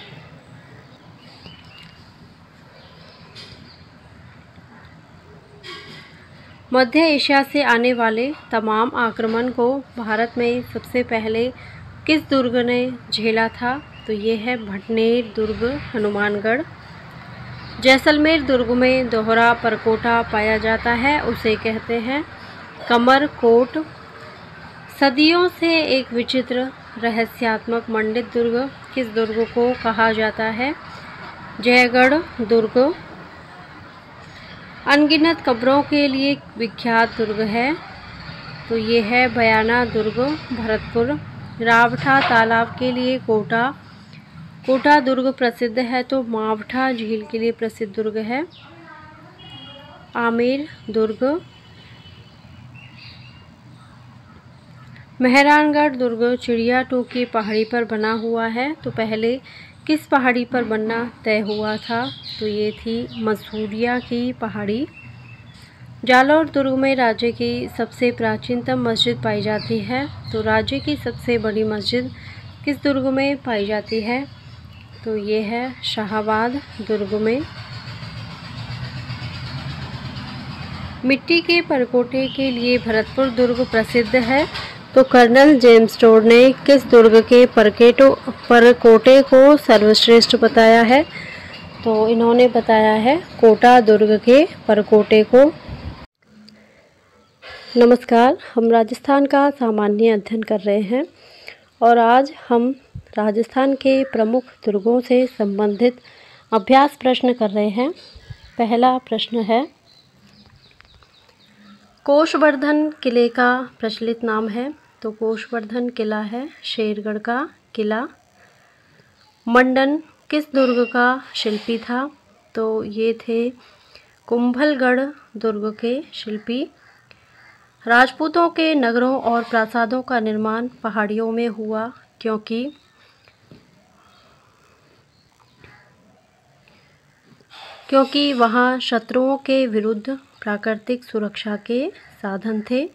मध्य एशिया से आने वाले तमाम आक्रमण को भारत में सबसे पहले किस दुर्ग ने झेला था? तो ये है भटनेर दुर्ग हनुमानगढ़। जैसलमेर दुर्ग में दोहरा परकोटा पाया जाता है, उसे कहते हैं कमर कोट। सदियों से एक विचित्र रहस्यात्मक मंडित दुर्ग किस दुर्ग को कहा जाता है? जयगढ़ दुर्ग। अनगिनत कब्रों के लिए विख्यात दुर्ग है, तो ये है बयाना दुर्ग भरतपुर। रावठा तालाब के लिए कोटा दुर्ग प्रसिद्ध है, तो मावठा झील के लिए प्रसिद्ध दुर्ग है आमेर दुर्ग। मेहरानगढ़ दुर्ग चिड़िया टू की पहाड़ी पर बना हुआ है, तो पहले किस पहाड़ी पर बनना तय हुआ था? तो ये थी मसूरिया की पहाड़ी। जालौर दुर्ग में राज्य की सबसे प्राचीनतम मस्जिद पाई जाती है, तो राज्य की सबसे बड़ी मस्जिद किस दुर्ग में पाई जाती है? तो ये है शाहाबाद दुर्ग में। मिट्टी के परकोटे के लिए भरतपुर दुर्ग प्रसिद्ध है, तो कर्नल जेम्स टोड ने किस दुर्ग के परकोटे को सर्वश्रेष्ठ बताया है? तो इन्होंने बताया है कोटा दुर्ग के परकोटे को। नमस्कार, हम राजस्थान का सामान्य अध्ययन कर रहे हैं और आज हम राजस्थान के प्रमुख दुर्गों से संबंधित अभ्यास प्रश्न कर रहे हैं। पहला प्रश्न है, कोषवर्धन किले का प्रचलित नाम है? तो कोषवर्धन किला है शेरगढ़ का किला। मंडन किस दुर्ग का शिल्पी था? तो ये थे कुंभलगढ़ दुर्ग के शिल्पी। राजपूतों के नगरों और प्रासादों का निर्माण पहाड़ियों में हुआ क्योंकि वहाँ शत्रुओं के विरुद्ध प्राकृतिक सुरक्षा के साधन थे।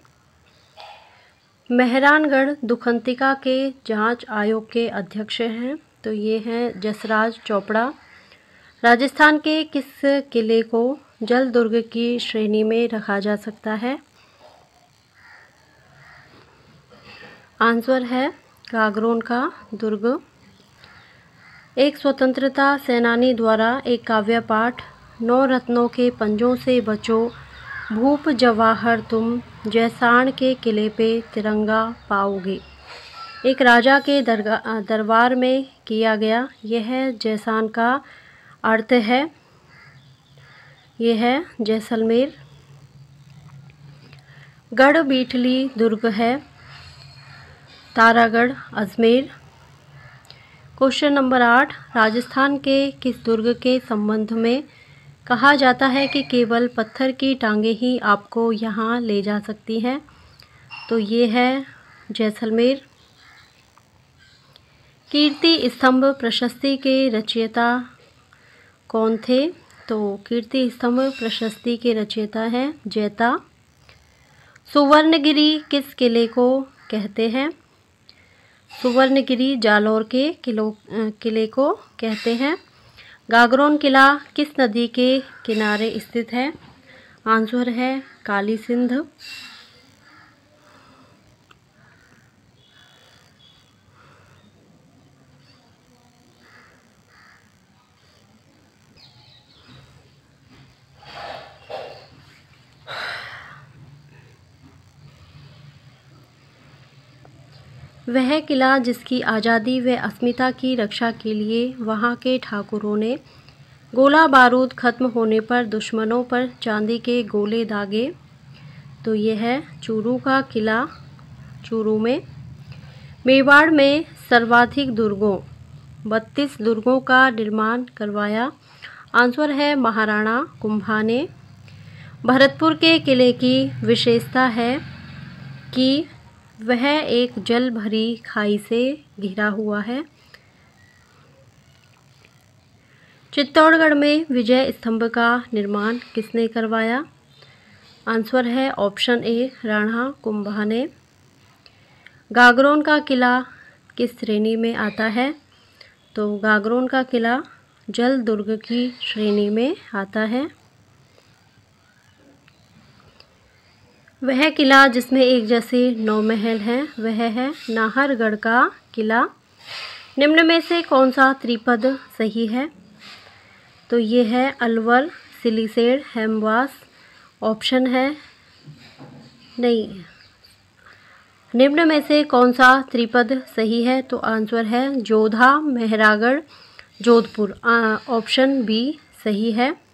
मेहरानगढ़ दुखंतिका के जांच आयोग के अध्यक्ष हैं, तो ये हैं जसराज चोपड़ा। राजस्थान के किस किले को जल दुर्ग की श्रेणी में रखा जा सकता है? आंसर है गागरोन का दुर्ग। एक स्वतंत्रता सेनानी द्वारा एक काव्य पाठ 9 रत्नों के पंजों से बचो भूप जवाहर तुम जैसाण के किले पे तिरंगा पाओगे, एक राजा के दरबार में किया गया। यह जैसाण का अर्थ है, यह है जैसलमेर। गढ़ बीठली दुर्ग है तारागढ़ अजमेर। क्वेश्चन नंबर 8, राजस्थान के किस दुर्ग के संबंध में कहा जाता है कि केवल पत्थर की टांगें ही आपको यहाँ ले जा सकती हैं? तो ये है जैसलमेर। कीर्ति स्तंभ प्रशस्ति के रचयिता कौन थे? तो कीर्ति स्तंभ प्रशस्ति के रचयिता हैं जैता। सुवर्णगिरी किस किले को कहते हैं? सुवर्णगिरी जालौर के किले को कहते हैं। गागरोन किला किस नदी के किनारे स्थित है? आंसर है काली सिंध। वह किला जिसकी आज़ादी व अस्मिता की रक्षा के लिए वहाँ के ठाकुरों ने गोला बारूद खत्म होने पर दुश्मनों पर चांदी के गोले दागे। तो ये है चूरू का किला, चूरू में। मेवाड़ में सर्वाधिक दुर्गों 32 दुर्गों का निर्माण करवाया। आंसर है महाराणा कुंभा ने। भरतपुर के किले की विशेषता है कि वह एक जल भरी खाई से घिरा हुआ है। चित्तौड़गढ़ में विजय स्तंभ का निर्माण किसने करवाया? आंसर है ऑप्शन ए राणा कुंभा ने। गागरोन का किला किस श्रेणी में आता है? तो गागरोन का किला जल दुर्ग की श्रेणी में आता है। वह किला जिसमें एक जैसे 9 महल हैं वह है नाहरगढ़ का किला। निम्न में से कौन सा त्रिपद सही है? तो ये है अलवर, सिलीसेड़, हेमवास। ऑप्शन है नहीं। निम्न में से कौन सा त्रिपद सही है? तो आंसर है जोधा, मेहरागढ़, जोधपुर। ऑप्शन बी सही है।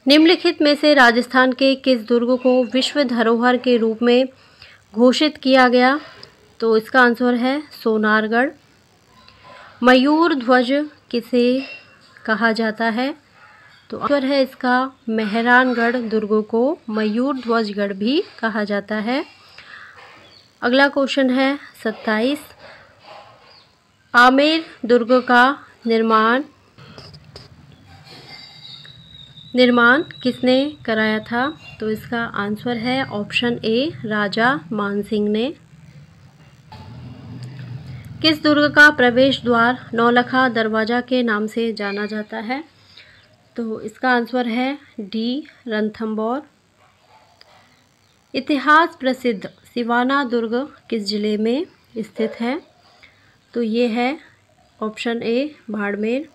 निम्नलिखित में से राजस्थान के किस दुर्ग को विश्व धरोहर के रूप में घोषित किया गया? तो इसका आंसर है सोनारगढ़। मयूर ध्वज किसे कहा जाता है? तो आंसर है इसका मेहरानगढ़ दुर्ग को मयूर ध्वजगढ़ भी कहा जाता है। अगला क्वेश्चन है 27। आमेर दुर्ग का निर्माण किसने कराया था? तो इसका आंसर है ऑप्शन ए राजा मानसिंह ने। किस दुर्ग का प्रवेश द्वार नौलखा दरवाजा के नाम से जाना जाता है? तो इसका आंसर है डी रणथंभौर। इतिहास प्रसिद्ध सिवाना दुर्ग किस जिले में स्थित है? तो ये है ऑप्शन ए बाड़मेर।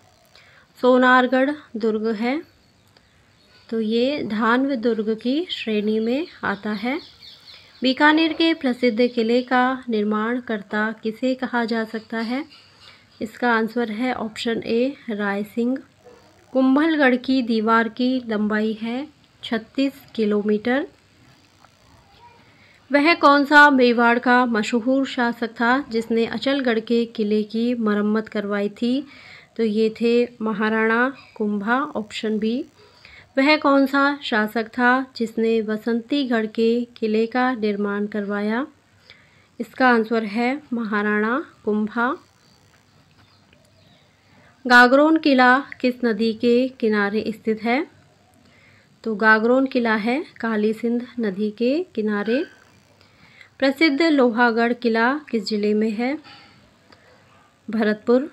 सोनारगढ़ दुर्ग है तो ये धानव दुर्ग की श्रेणी में आता है। बीकानेर के प्रसिद्ध किले का निर्माणकर्ता किसे कहा जा सकता है? इसका आंसर है ऑप्शन ए राय सिंह। कुंभलगढ़ की दीवार की लंबाई है 36 किलोमीटर। वह कौन सा मेवाड़ का मशहूर शासक था जिसने अचलगढ़ के किले की मरम्मत करवाई थी? तो ये थे महाराणा कुंभा। Option B. वह कौन सा शासक था जिसने बसंतीगढ़ के किले का निर्माण करवाया? इसका आंसर है महाराणा कुंभा। गागरोन किला किस नदी के किनारे स्थित है? तो गागरोन किला है काली सिंध नदी के किनारे। प्रसिद्ध लोहागढ़ किला किस जिले में है? भरतपुर।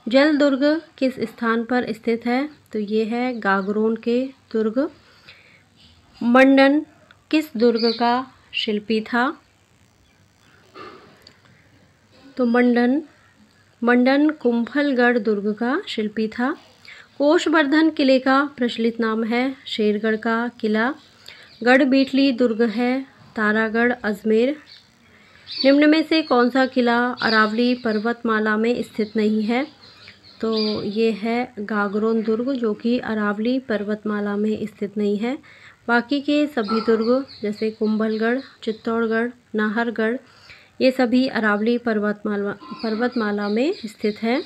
जल दुर्ग किस स्थान पर स्थित है? तो ये है गागरोन के दुर्ग। मंडन किस दुर्ग का शिल्पी था? तो मंडन कुंभलगढ़ दुर्ग का शिल्पी था। कोषवर्धन किले का प्रचलित नाम है शेरगढ़ का किला। गढ़बीटली दुर्ग है तारागढ़ अजमेर। निम्न में से कौन सा किला अरावली पर्वतमाला में स्थित नहीं है? तो ये है गागरोन दुर्ग जो कि अरावली पर्वतमाला में स्थित नहीं है। बाकी के सभी दुर्ग जैसे कुंभलगढ़, चित्तौड़गढ़, नाहरगढ़ ये सभी अरावली पर्वतमाला में स्थित हैं।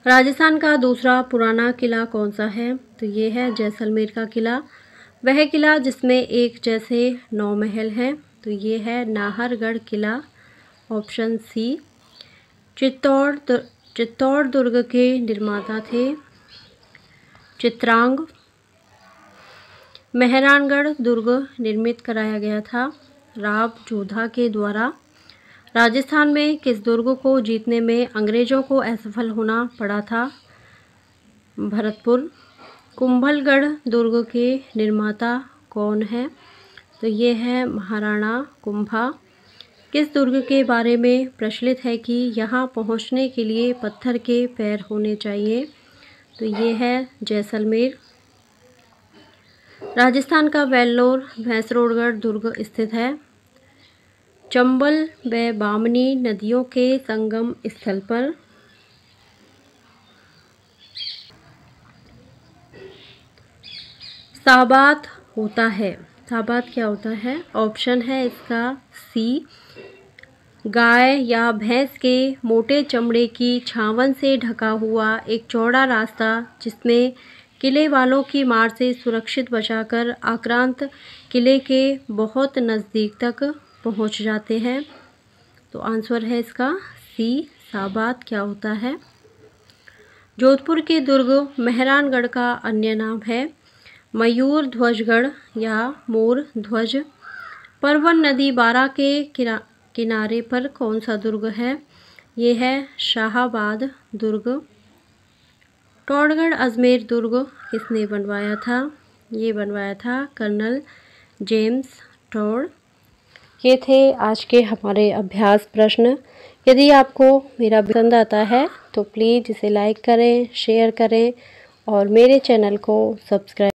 राजस्थान का दूसरा पुराना किला कौन सा है? तो ये है जैसलमेर का किला। वह किला जिसमें एक जैसे 9 महल हैं तो ये है नाहरगढ़ किला। Option C. चित्तौड़ दुर्ग के निर्माता थे चित्रांग। मेहरानगढ़ दुर्ग निर्मित कराया गया था राव जोधा के द्वारा। राजस्थान में किस दुर्ग को जीतने में अंग्रेजों को असफल होना पड़ा था? भरतपुर। कुंभलगढ़ दुर्ग के निर्माता कौन है? तो ये है महाराणा कुंभा। किस दुर्ग के बारे में प्रचलित है कि यहाँ पहुँचने के लिए पत्थर के पैर होने चाहिए? तो ये है जैसलमेर। राजस्थान का वेल्लोर भैंसरोडगढ़ दुर्ग स्थित है। चंबल व बामनी नदियों के संगम स्थल पर। साबात होता है। साबात क्या होता है? ऑप्शन है इसका सी, गाय या भैंस के मोटे चमड़े की छावन से ढका हुआ एक चौड़ा रास्ता जिसमें किले वालों की मार से सुरक्षित बचाकर आक्रांत किले के बहुत नज़दीक तक पहुंच जाते हैं। तो आंसर है इसका सी, साबात क्या होता है। जोधपुर के दुर्ग मेहरानगढ़ का अन्य नाम है मयूर ध्वजगढ़ या मोर ध्वज। परवन नदी बारा के किनारे पर कौन सा दुर्ग है? ये है शाहाबाद दुर्ग। टोडगढ़ अजमेर दुर्ग किसने बनवाया था? ये बनवाया था कर्नल जेम्स टोड। ये थे आज के हमारे अभ्यास प्रश्न। यदि आपको मेरा पसंद आता है तो प्लीज़ इसे लाइक करें, शेयर करें और मेरे चैनल को सब्सक्राइब